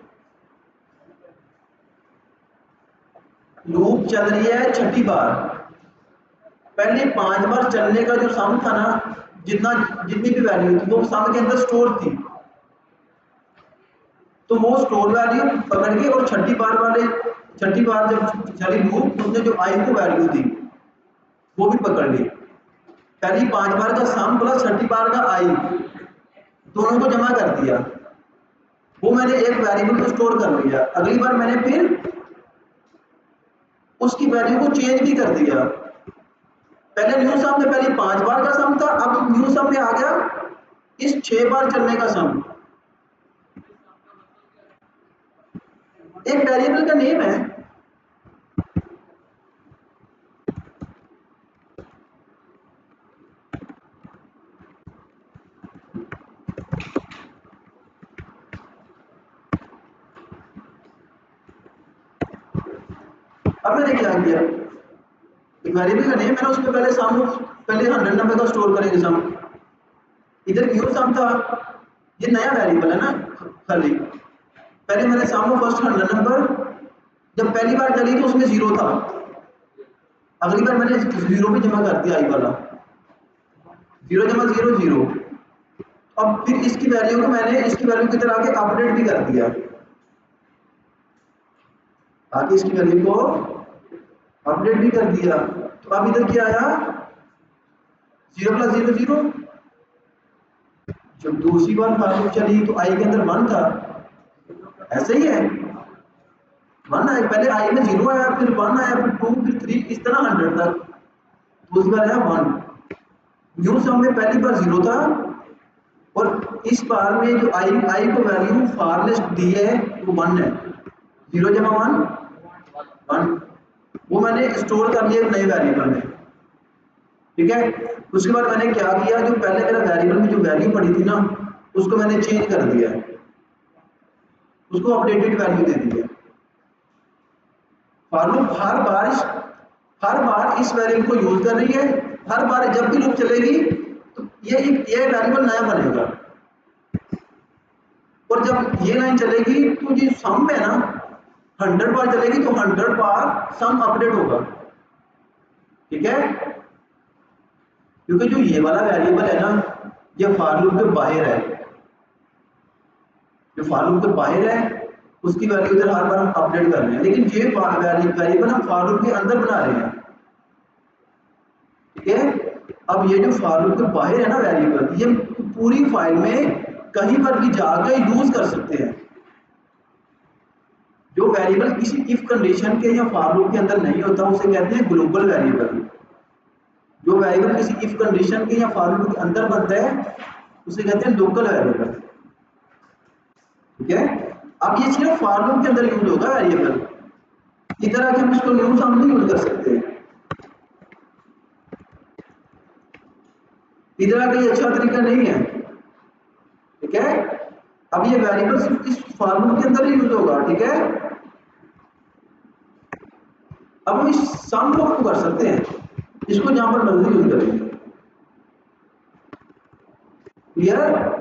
लूप चल रही है 6ठी बार, पहले 5 बार चलने का जो सम था ना, जितनी भी वैल्यू थी वो सम के अंदर स्टोर थी, तो वो स्टोर वैल्यू पकड़ के और 6ठी बार जब चली लूप, उसने जो आई को वैल्यू दी वो भी पकड़ ली। पहली 5 बार का सम प्लस 6ठी बार का आई दोनों को जमा कर दिया, वो मैंने एक वेरिएबल में स्टोर कर लिया। अगली बार मैंने फिर उसकी वैल्यू को चेंज भी कर दिया। पहले न्यू सम में पहले 5 बार का सम था, अब न्यू सम में आ गया इस 6 बार चलने का सम। एक वेरिएबल का नेम है, अब मैंने क्या किया, एक वेरिएबल का नेम है ना, उसमें पहले सम, पहले 100 नंबर का स्टोर करेंगे सम। इधर न्यू सम था, ये नया वेरिएबल है ना खाली, पहले मैंने सम फर्स्ट 100 नंबर, जब पहली बार चली तो उसमें 0 था, अगली बार मैंने 0 भी जमा कर दिया, आई वाला 0 जमा 0 0। अब फिर इसकी वैल्यू को मैंने इसकी वैल्यू की तरह आके अपडेट भी कर दिया, आगे इसकी वैल्यू को अपडेट भी कर दिया। तो अब इधर क्या आया, 0 + 0 0। जब दूसरी बार फॉर चली तो आई के अंदर 1 था, ऐसे ही है 1 आया, पहले आई में 0 आया, फिर 1 आया, फिर 2, फिर 3, इस तरह 100 तक। दूसरी बार आया 1। न्यू सम में पहली बार 0 था, और इस बार में जो आई को वैल्यू फॉर लिस्ट दी है वो 1 है, 0 जमा 1 1, वो मैंने स्टोर कर लिया एक नए वेरिएबल में। ठीक है, उसके बाद मैंने क्या किया, जो पहले मेरा वेरिएबल में जो वैल्यू पड़ी थी ना, उसको मैंने चेंज कर दिया, उसको अपडेटेड वैल्यू दे दिया। फॉर लूप हर बार इस वेरिएबल को यूज कर रही है, हर बार जब भी लूप चलेगी तो ये वेरिएबल नया बनेगा, और जब ये लाइन चलेगी तो ये सम है ना 100 बार चलेगी, तो 100 बार सम अपडेट होगा। ठीक है, क्योंकि जो ये वाला वेरिएबल है ना, ये फॉर लूप के बाहर है, जो फॉर लूप के बाहर है उसकी वैल्यू इधर हर बार हम अपडेट कर रहे हैं, लेकिन ये वेरिएबल हम फॉर लूप के अंदर बना रहे हैं। ठीक है, अब ये जो फॉर लूप के बाहर है ना वेरिएबल, ये पूरी फाइल में कहीं पर भी जाकर यूज कर सकते हैं। जो वेरिएबल किसी इफ कंडीशन के या फॉर लूप के अंदर नहीं होता उसे कहते हैं ग्लोबल वेरिएबल। जो वेरिएबल किसी इफ कंडीशन के या फॉर लूप के अंदर बनता है उसे कहते हैं लोकल वेरिएबल। ठीक है, अब ये सिर्फ फॉर लूप के अंदर यूज होगा वेरिएबल, इधर आके हम इसको न्यू सम नहीं यूज कर सकते, इधर आके ये अच्छा तरीका नहीं है। ठीक है, अब ये वेरिएबल सिर्फ इस फॉर लूप के अंदर ही यूज होगा। ठीक है, अब हम इस सम को कर सकते हैं, इसको जहां पर मर्जी यूज करेंगे। क्लियर?